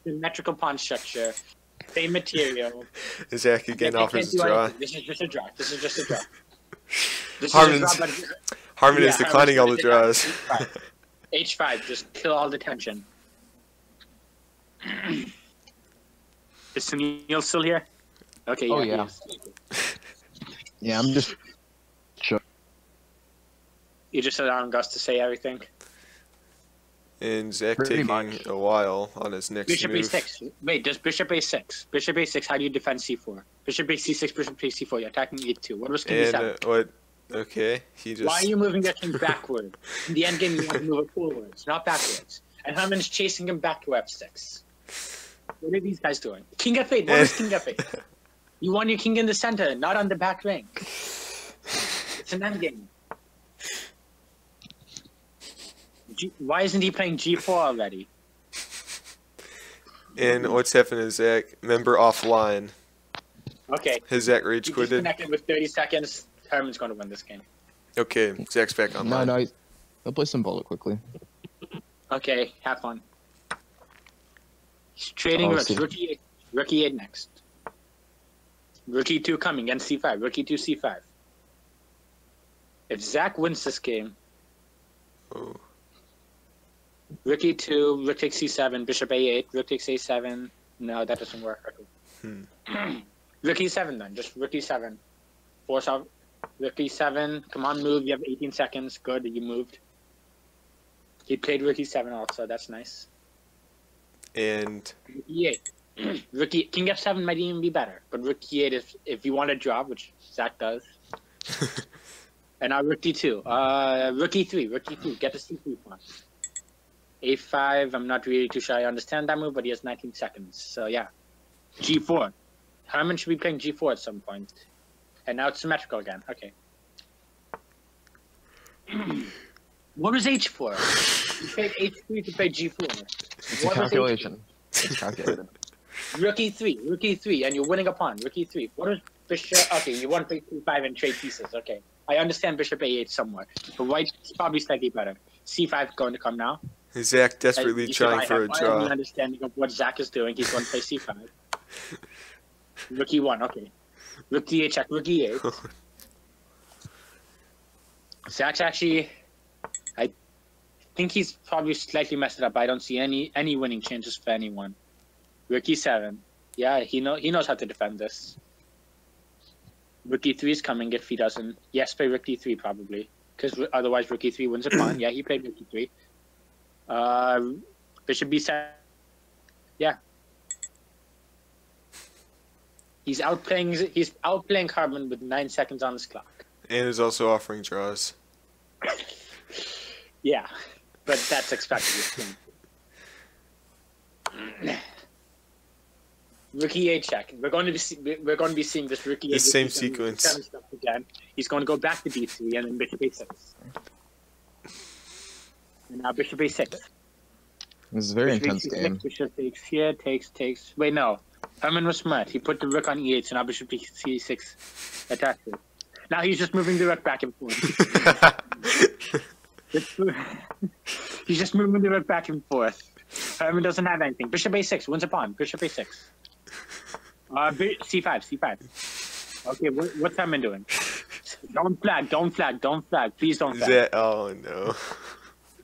symmetrical pawn structure, same material. Zach again They offers can't a do draw. anything. This is just a draw. This is just a draw. This Harmon's- is a draw, but Harmon is Yeah, declining all the Harmon's draws. H5. H5, just kill all the tension. Is Sunil still here? Okay, Oh, he yeah. is. Yeah, I'm just. You just allowing Gus to say everything. And Zach Pretty taking much. a while on his next Bishop move. A6. Wait, does Bishop A6? Bishop A6, how do you defend C4? Bishop A6, Bishop A C4, you're attacking E2. What was King And D7? what? Okay, he just. Why are you moving your king backward? In the endgame, you want to move it forwards, not backwards. And Herman's chasing him back to F6. What are these guys doing? King F8, what is King F8? You want your king in the center, not on the back rank. It's an endgame. Why isn't he playing G4 already? And what's happening to Zach? Member offline. Okay. Has Zach rage He quitted? disconnected with 30 seconds. Herman's going to win this game. Okay, Zach's back No, online. no. I'll play some bullet quickly. Okay, have fun. He's trading rooks. see. Rookie 8 next. Rookie 2 coming, and C5. Rookie 2, C5. If Zach wins this game, Oh. Rookie 2, Rook takes C7, Bishop A8, Rook takes A7. No, that doesn't work. Okay. Rookie 7 then, just Rookie 7. Force out. Rookie 7, come on, move. You have 18 seconds. Good, you moved. He played Rookie 7 also, that's nice. And Rookie 8. Rookie King F7 might even be better, but Rookie 8 if you want to draw, which Zach does. And now Rookie 2. Rookie 3, get the C3 pawn. A5, I'm not really too sure I understand that move, but he has 19 seconds. So yeah. G4. Herman should be playing G4 at some point. And now it's symmetrical again. Okay. What was H4? You played H3 to play G4. It's a What was calculation. It's calculated. Rookie 3, and you're winning a pawn. Rookie 3. What is Bishop? Okay, you want to play C5 and trade pieces. Okay. I understand Bishop A8 somewhat, but White's probably slightly better. C5 going to come now. Zach desperately trying for a I have draw. an understanding of what Zach is doing. He's going to play C5. Rookie 1, okay. Rookie 8 check, Rookie 8. Zach's actually, I think he's probably slightly messed it up. I don't see any winning chances for anyone. Rookie 7. Yeah, he knows how to defend this. Rookie 3 is coming if he doesn't. Yes, play Rookie 3 probably. Because otherwise Rookie 3 wins a pawn. Yeah, he played Rookie 3. Bishop B7. Yeah. He's outplaying Harmon with 9 seconds on his clock. And is also offering draws. Yeah, but that's expected. Rookie 8 check. We're going to be seeing this Rookie 8. The same Rookie 7, sequence. 7 stuff again. He's going to go back to B3 and then Bishop A6. And now Bishop A6. This is a very Bishop intense A6, game. Bishop takes here, takes. Wait, no. Herman was smart. He put the rook on E8, so now Bishop C6 attacks it. Now he's just moving the rook back and forth. He's just moving the rook back and forth. Herman doesn't have anything. Bishop A6 wins a pawn. Bishop A6. C5. Okay, what's Herman doing? Don't flag. Please don't flag. Oh no.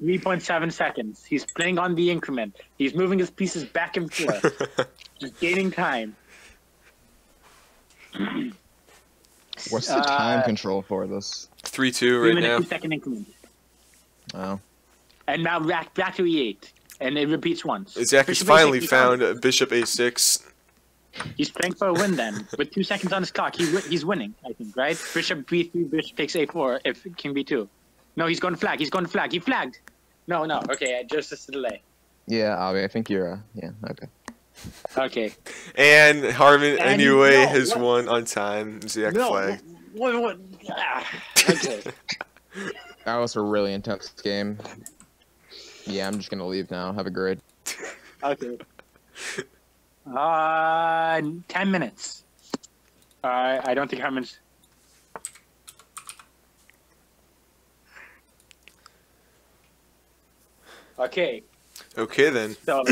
3.7 seconds. He's playing on the increment. He's moving his pieces back and forth. Just gaining time. What's the time control for this? 3-2 3 right minute, now. 2 second increment. Oh. And now back to E8. And it repeats once. Zach has Bishop finally A6, found Bishop A6. He's playing for a win then. With 2 seconds on his clock, he's winning, I think, right? Bishop B3, Bishop takes A4 if King B2. No, he's going to flag. He flagged. No. Okay, just a delay. Yeah, Avi, I think you're, yeah, okay. Okay. And Harmon, And anyway, no, has what? won on time. Zach flagged. What? Okay. That was a really intense game. Yeah, I'm just gonna leave now. Have a great. Okay. 10 minutes. I don't think Herman's. Okay. Okay then. So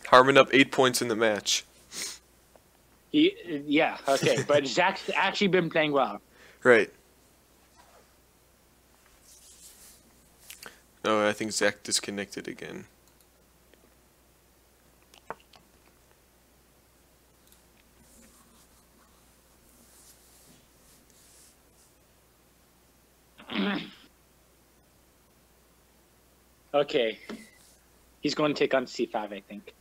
Harmon up 8 points in the match. yeah. Okay, but Zach's actually been playing well. Right. Oh, I think Zach disconnected again. Okay. He's going to take on C5, I think.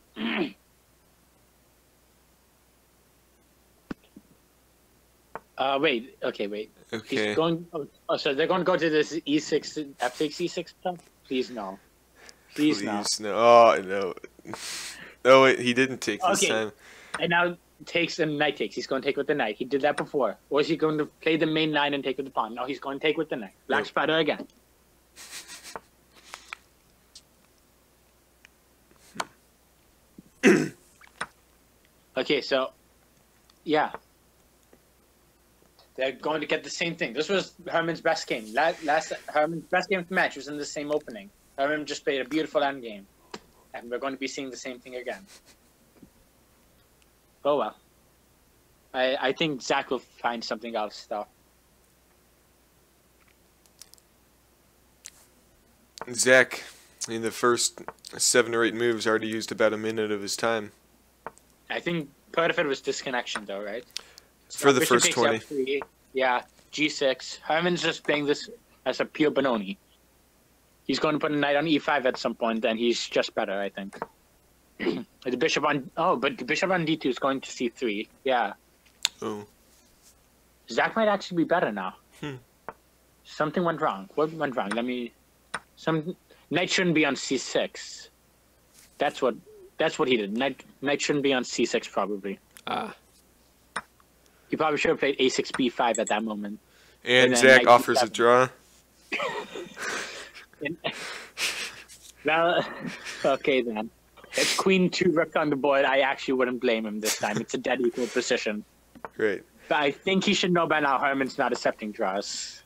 Wait. Okay, wait. Okay. He's going. Oh, so they're going to go to this E6, F6, E6 stuff? Please no. Please no. No. Oh, no. Oh, wait, he didn't take this Okay. time. And now takes and knight takes. He's going to take with the knight. He did that before. Or is he going to play the main line and take with the pawn? No, he's going to take with the knight. Black spider again. Okay, so yeah, they're going to get the same thing. This was Herman's best game. Last Herman's best game of the match was in the same opening. Herman just played a beautiful end game, and we're going to be seeing the same thing again. Oh well. I think Zach will find something else though. Zach, in the first 7 or 8 moves, already used about a minute of his time. I think part of it was disconnection though, right? For the Bishop first takes 20. F3, yeah, G6. Herman's just playing this as a pure Benoni. He's going to put a knight on E5 at some point, and he's just better, I think. The bishop on but the bishop on D2 is going to C3. Yeah. Oh. Zach might actually be better now. Hmm. Something went wrong. What went wrong? Knight shouldn't be on C6. That's what he did. Knight shouldn't be on C6 probably. Ah. He probably should have played A6 B5 at that moment. And then Zach knight offers D7. a draw. Well, okay then. If Queen 2 rook on the board, I actually wouldn't blame him this time. It's a dead equal position. Great. But I think he should know by now Herman's not accepting draws.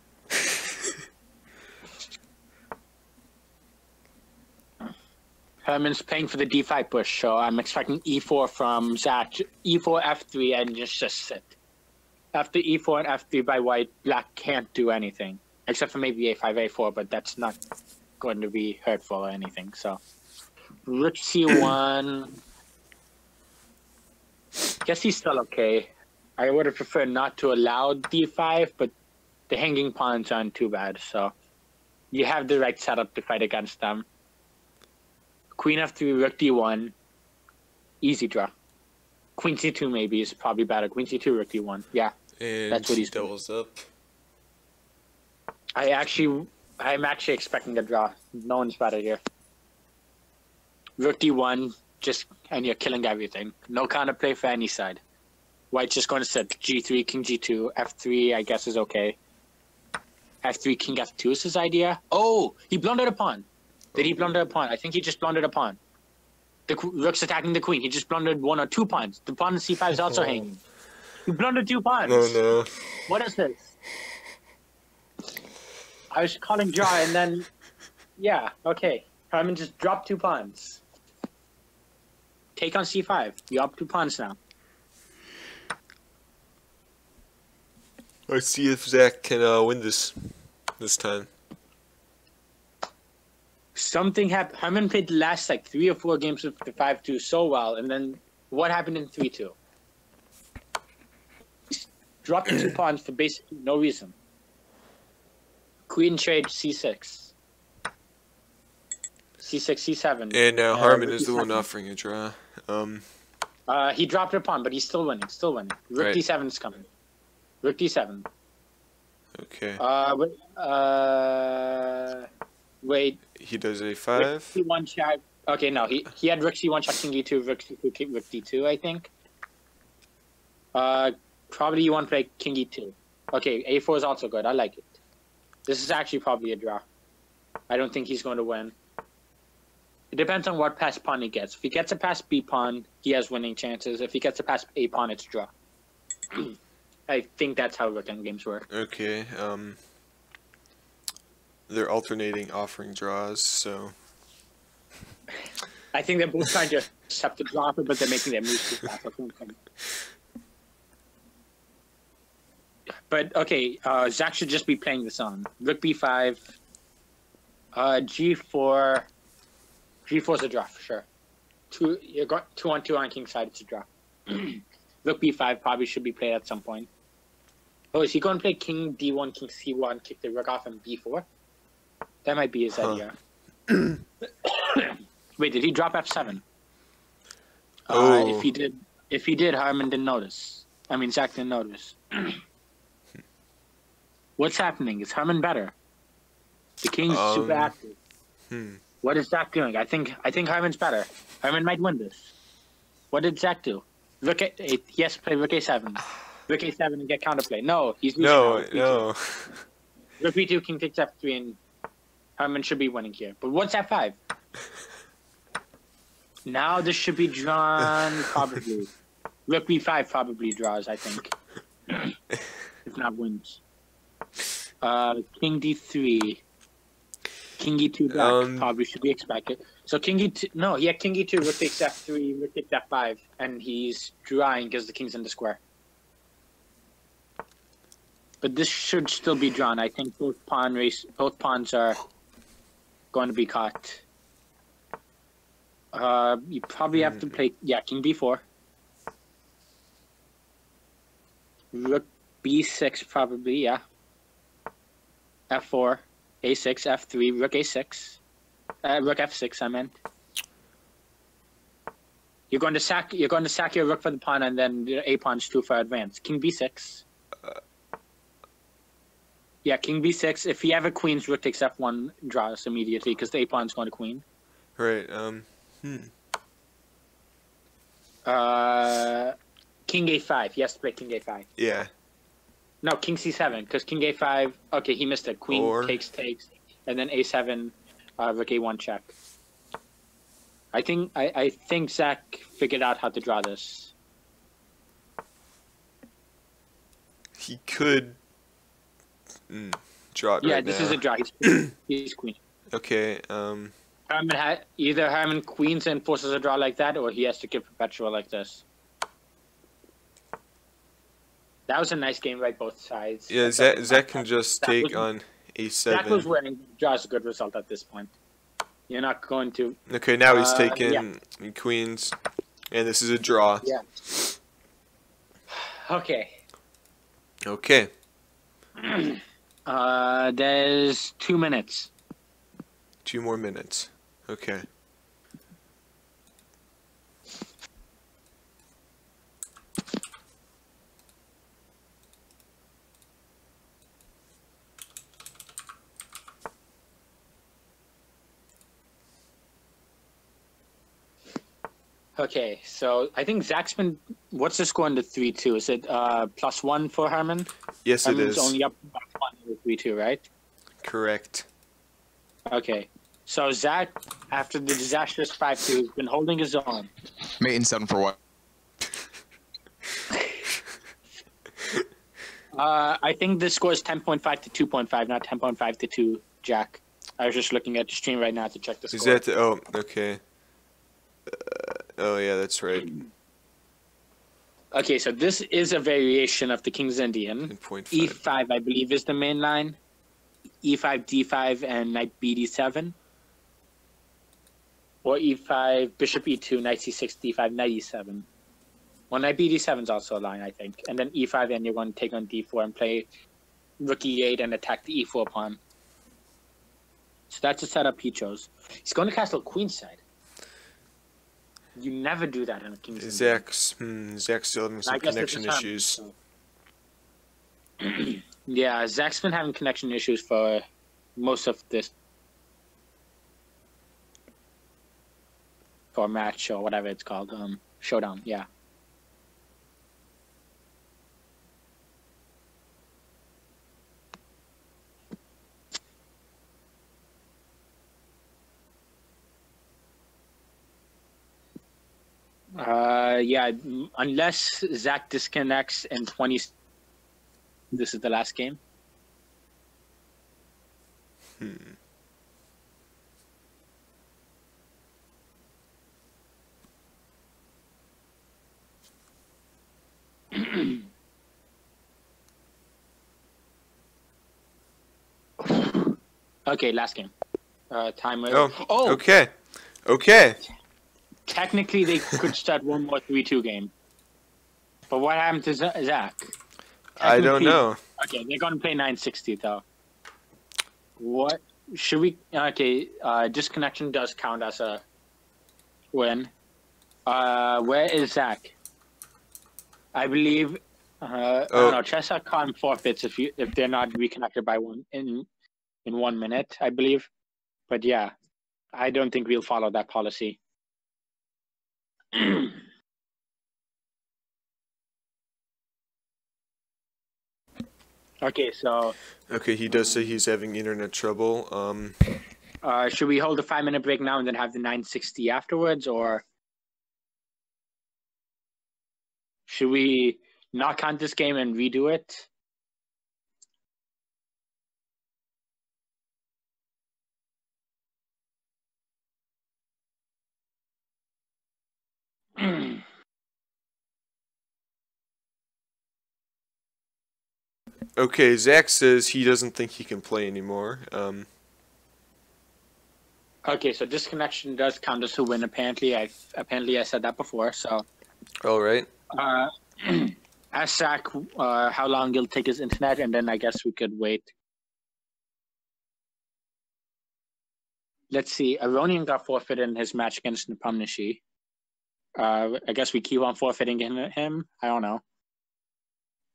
Herman's playing for the D5 push, so I'm expecting E4 from Zach. E4, F3, and just sit. After E4 and F3 by white, black can't do anything. Except for maybe A5, A4, but that's not going to be hurtful or anything, so. Rook C1. Guess he's still okay. I would have preferred not to allow D5, but the hanging pawns aren't too bad, so. You have the right setup to fight against them. Queen F3, Rook D1. Easy draw. Queen C2 maybe is probably better. Queen C2, Rook D1. Yeah, And that's what he's doing. doubles up. I'm actually expecting a draw. No one's better here. Rook D1, and you're killing everything. No counterplay for any side. White's just going to sit G3, King G2, F3, I guess is okay. F3, King F2 is his idea. Oh, he blundered a pawn. Did he blunder a pawn? I think he just blundered a pawn. The rook's attacking the queen. He just blundered 1 or 2 pawns. The pawn in C5 is also hanging. He blundered 2 pawns. Oh no. What is this? I was calling draw and then, yeah, okay. Herman just dropped 2 pawns. Take on C5. You're up 2 pawns now. Let's see if Zach can win this time. Something happened. Herman played the last 3 or 4 games with the 5-2 so well, and then what happened in 3-2? Dropped 2 pawns for basically no reason. Queen trade C6. C6, C7. And now Harmon is the one offering a draw. He dropped a pawn, but he's still winning. Rook Right. D7 is coming. Rook D7. Okay. Wait. He does Rook A5. C1 check. Okay, no, he had Rook C1 check King E2, Rook C2, King Rook D2, I think. Probably you want to play King E2. Okay, A4 is also good. I like it. This is actually probably a draw. I don't think he's going to win. It depends on what pass pawn he gets. If he gets a pass B pawn, he has winning chances. If he gets a pass A pawn, it's draw. I think that's how rook endgames work. Okay. They're alternating offering draws, so. I think they're both trying to accept the draw, but they're making their moves too fast. But okay, Zach should just be playing this on. Rook b5, g4. G4's a draw for sure. You got 2-on-2 on king side. It's a draw. Rook b5 probably should be played at some point. Oh, is he going to play king d1, king c1, kick the rook off, and b4? That might be his idea. Wait, did he drop f7? Oh. If he did, Harman didn't notice. I mean, Zach didn't notice. What's happening? Is Harman better? The king's super active. What is Zach doing? I think Harman's better. Harman might win this. What did Zach do? Rook a8. He has to play rook a7. Rook a7 and get counterplay. No, he's losing. No. Rook b2, king takes f3, and Harman should be winning here. But what's f5? Now this should be drawn, probably. Rook b5 probably draws, I think. If not wins. King d3. King e2 back probably should be expected. So king e2, no, yeah, king e2, rook takes f3, rook takes f5, and he's drawing because the king's in the square. But this should still be drawn. I think both pawns are going to be caught. You probably have to play, king b4. Rook b6 probably, yeah. f4, a6, f3, rook a6. Rook f6, I meant. You're going to sack your rook for the pawn, and then the a pawn's too far advanced. King b6. Yeah, king b6. If he ever queens, rook takes f1, draws immediately because the a pawn's going to queen. Right. King a5. He has to play king a5. Yeah. No, king c7 because king a5. Okay, he missed it. Queen takes, and then a7. Rook a1 check. I think Zach figured out how to draw this. He could draw it Yeah, right this now. is a draw. He's queen. Okay. Either Harman queens and forces a draw like that, or he has to give perpetual like this. That was a nice game by both sides. Yeah, Zach can just take on a7. Zach was winning. Draws a good result at this point. You're not going to. Okay, now he's taking queens, and this is a draw. Yeah. Okay. Okay. There's 2 minutes. 2 more minutes. Okay. Okay, so I think Zach's been. What's the score in the 3-2? Is it +1 for Harman? Yes, it is. Harman's only up by 1 in the 3-2, right? Correct. Okay, so Zach, after the disastrous 5-2, has been holding his own. Mate in 7 for what? I think the score is 10.5 to 2.5, not 10.5 to 2, Jack. I was just looking at the stream right now to check the score. Is that oh, okay. Oh, yeah, that's right. Okay, so this is a variation of the King's Indian. E5, I believe, is the main line. E5, D5, and knight BD7. Or E5, bishop E2, knight C6, D5, knight E7. Well, knight BD7 is also a line, I think. And then E5, and you're going to take on D4 and play rook E8 and attack the E4 pawn. So that's the setup he chose. He's going to castle queenside. You never do that in a King's Indian. Zach's still having some connection issues. So. Yeah, Zach's been having connection issues for most of this for match or whatever it's called, Showdown. Yeah. Yeah, unless Zach disconnects in 20. This is the last game. Okay, last game. Timer. Oh, okay. Okay. Technically, they could start one more 3-2 game. But what happened to Zach? I don't know. Okay, they're going to play 960, though. What? Should we... Okay, disconnection does count as a win. Where is Zach? I believe... I don't know. Chess.com forfeits if they're not reconnected by in 1 minute, I believe. But yeah, I don't think we'll follow that policy. Okay, so... Okay, he does say he's having internet trouble. Should we hold a 5-minute break now and then have the 960 afterwards, or... Should we not count this game and redo it? Okay, Zach says he doesn't think he can play anymore. Okay, so disconnection does count as a win. Apparently, I said that before. So, All right. Ask Zach how long he'll take his internet, and then I guess we could wait. Let's see. Aronian got forfeited in his match against Nepomniachtchi. I guess we keep on forfeiting him. I don't know.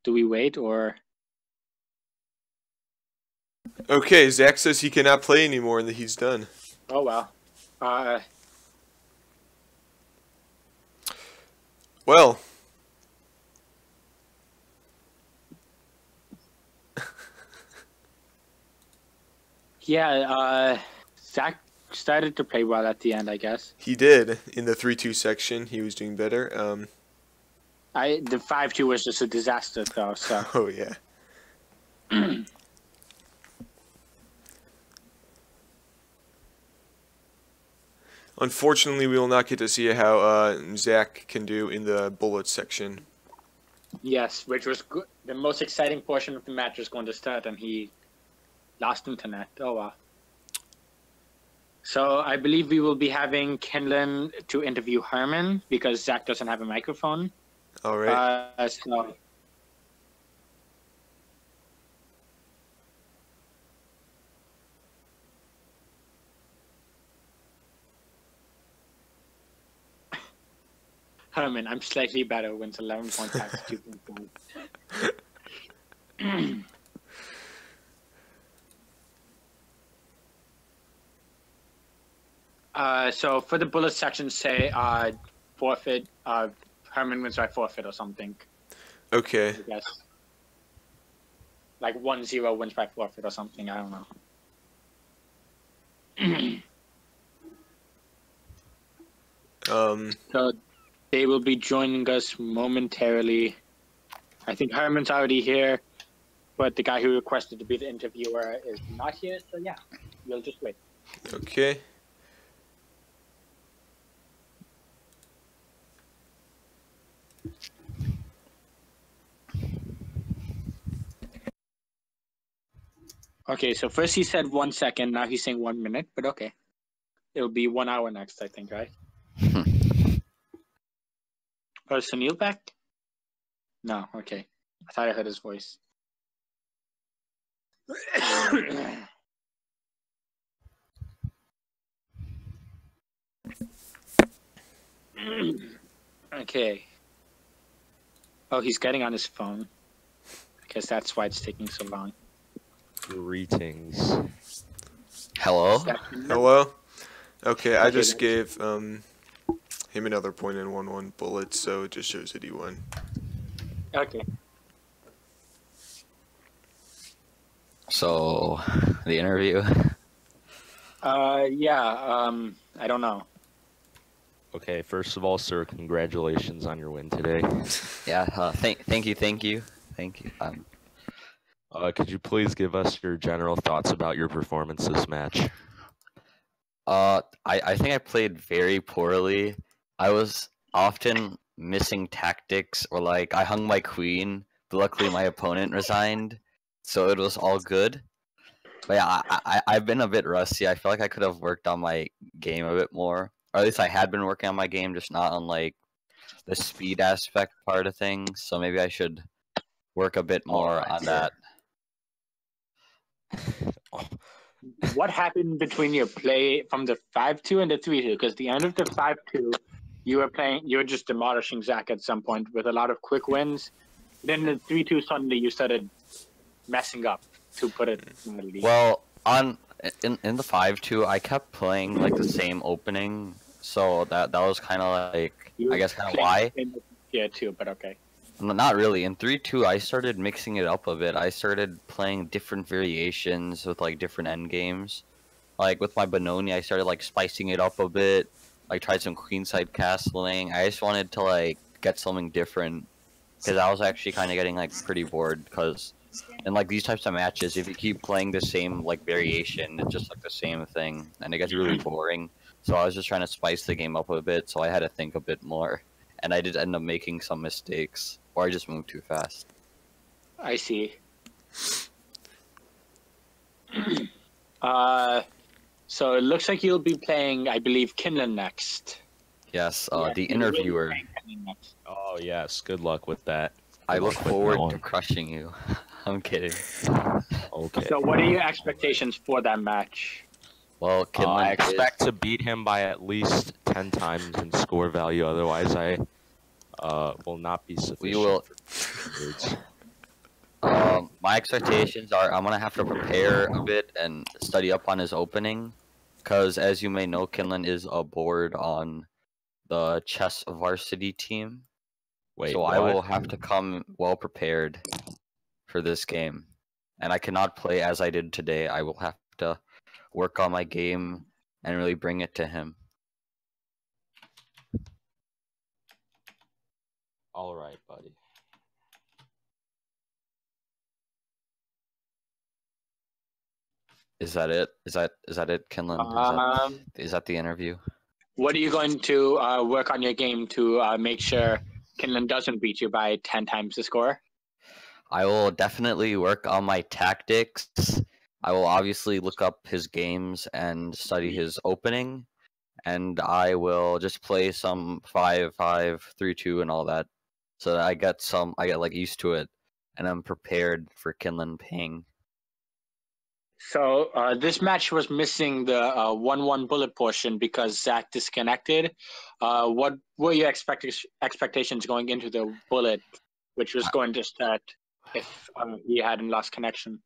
Do we wait or? Okay, Zach says he cannot play anymore and that he's done. Oh well. Well. Yeah. Zach started to play well at the end, I guess. He did in the 3-2 section. He was doing better. The 5-2 was just a disaster, though. So. Oh yeah. Unfortunately, we will not get to see how Zach can do in the bullet section. Yes, which was good. The most exciting portion of the match was going to start, and he lost internet. Oh wow. So I believe we will be having Kenlin to interview Herman because Zach doesn't have a microphone. All right. So Herman, I'm slightly better. Wins 11 points times 2.5. So for the bullet section, say forfeit. Herman wins by forfeit or something. Okay. I guess. Like 1-0 wins by forfeit or something. I don't know. So they will be joining us momentarily. I think Herman's already here, but the guy who requested to be the interviewer is not here. So yeah, we'll just wait. Okay. Okay, so first he said 1 second, now he's saying 1 minute, but okay. It'll be 1 hour next, I think, right? Is Sunil back? No, okay. I thought I heard his voice. Okay. Oh, he's getting on his phone. I guess that's why it's taking so long. Greetings. Hello? Hello? Okay, I just gave him another point in 1-1 bullets, so it just shows that he won. Okay. So, the interview? Yeah, I don't know. Okay, first of all, sir, congratulations on your win today. Yeah. Thank you. Could you please give us your general thoughts about your performance this match? I think I played very poorly. I was often missing tactics, or like I hung my queen, but luckily my opponent resigned, so it was all good. But yeah, I've been a bit rusty. I feel like I could have worked on my game a bit more, or at least I had been working on my game, just not on like the speed aspect part of things. So maybe I should work a bit more on that. What happened between your play from the 5-2 and the 3-2? Because the end of the 5-2, you were just demolishing Zach at some point with a lot of quick wins. Then the 3-2, suddenly you started messing up, to put it in the lead. Well, in the 5-2, I kept playing like the same opening, so that was kind of like I guess kind of why. Yeah, too, but okay. Not really. In 3-2, I started mixing it up a bit. I started playing different variations with like different end games. Like with my Benoni, I started like spicing it up a bit. Like tried some queenside castling. I just wanted to like get something different because I was actually kind of getting like pretty bored. Because in like these types of matches, if you keep playing the same like variation, it's just like the same thing, and it gets really boring. So I was just trying to spice the game up a bit. So I had to think a bit more, and I did end up making some mistakes. Or I just moved too fast. I see. So it looks like you'll be playing, I believe, Kinlan next. Yes, Yeah, the interviewer. Oh yes, good luck with that. I Good look luck with that forward one. to crushing you. I'm kidding. Okay. So what are your expectations for that match? Well, Kinlan I expect to beat him by at least 10 times in score value. Otherwise, I will not be sufficient. We will. For words. My expectations are I'm gonna have to prepare a bit and study up on his opening, because as you may know, Kinlan is a board on the chess varsity team. Wait, So what? I will have to come well prepared for this game, and I cannot play as I did today. I will have to work on my game and really bring it to him. All right, buddy. Is that it? Is that it, Kinlan? Is that the interview? What are you going to work on your game to make sure Kinlan doesn't beat you by 10 times the score? I will definitely work on my tactics. I will obviously look up his games and study his opening, and I will just play some 5-5, 3-2, and all that, so that I get like used to it, and I'm prepared for Kinlan Ping. So this match was missing the 1-1 bullet portion because Zach disconnected. What were your expectations going into the bullet, which was going to start if he hadn't lost connection?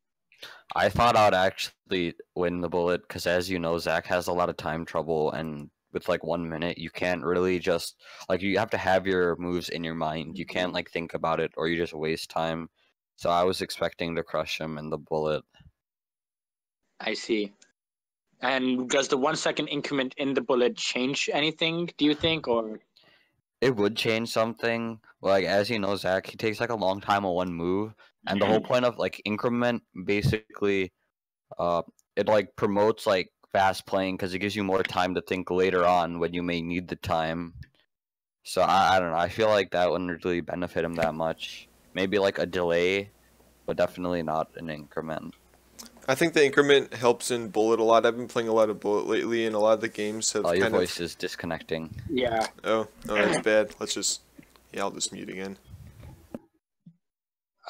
I thought I'd actually win the bullet because, as you know, Zach has a lot of time trouble, and with like 1 minute, you can't really just like you have to have your moves in your mind. You can't like think about it, or you just waste time. So I was expecting to crush him in the bullet. I see. And does the 1 second increment in the bullet change anything, do you think, or? It would change something. Like, as you know, Zach, he takes like a long time on one move, and the whole point of like increment, basically, it like promotes like fast playing because it gives you more time to think later on when you may need the time. So I don't know. I feel like that wouldn't really benefit him that much. Maybe like a delay, but definitely not an increment. I think the increment helps in bullet a lot. I've been playing a lot of bullet lately, and a lot of the games have Your kind voice is disconnecting. Yeah. Oh, that's bad. Let's just... Yeah, I'll just mute again.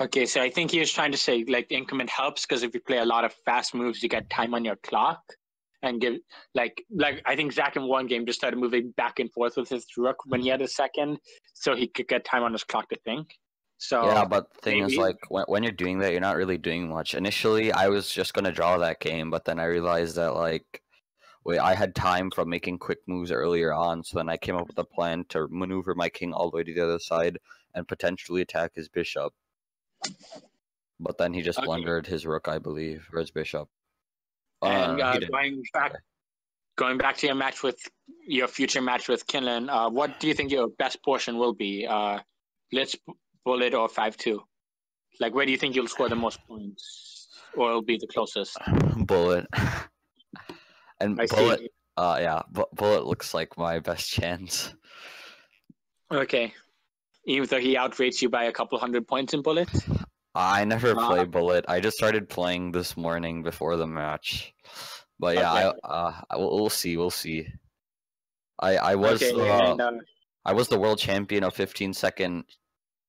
Okay, so I think he was trying to say like the increment helps because if you play a lot of fast moves, you get time on your clock, and give like I think Zach in one game just started moving back and forth with his rook when he had a second, so he could get time on his clock to think. So yeah, but the thing is, maybe- like, when you're doing that, you're not really doing much. Initially, I was just gonna draw that game, but then I realized that, like, wait, I had time from making quick moves earlier on, so then I came up with a plan to maneuver my king all the way to the other side and potentially attack his bishop. But then he just blundered his rook, I believe, or his bishop. and He didn't. going back going back to your future match with Kinlan, what do you think your best portion will be? Blitz, bullet, or 5-2? Like, where do you think you'll score the most points, or it'll be the closest? Bullet. And I bullet. see. Yeah, bullet looks like my best chance. Okay. Even though he outrates you by a couple 100 points in bullet? I never play bullet. I just started playing this morning before the match. But yeah, Okay. we'll see. We'll see. I was I was the world champion of 15-second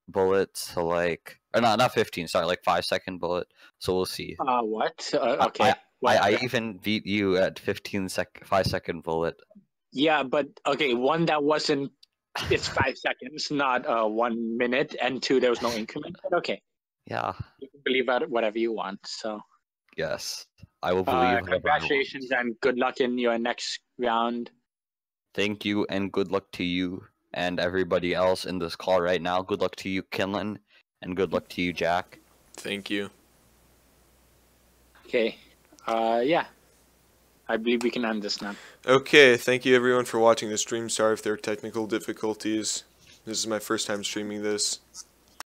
bullet. So like, or not 15. Sorry, like 5-second bullet. So we'll see. What? Okay. I even beat you at 5-second bullet. Yeah, but okay, one that wasn't. It's 5 seconds, not 1 minute, and 2 there was no increment. But okay. Yeah. You can believe whatever you want. So. Yes, I will believe. Congratulations and good luck in your next round. Thank you and good luck to you and everybody else in this call right now. Good luck to you, Kinlan, and good luck to you, Jack. Thank you. Okay. Yeah. I believe we can end this now. Okay, thank you everyone for watching the stream. Sorry if there are technical difficulties. This is my first time streaming this.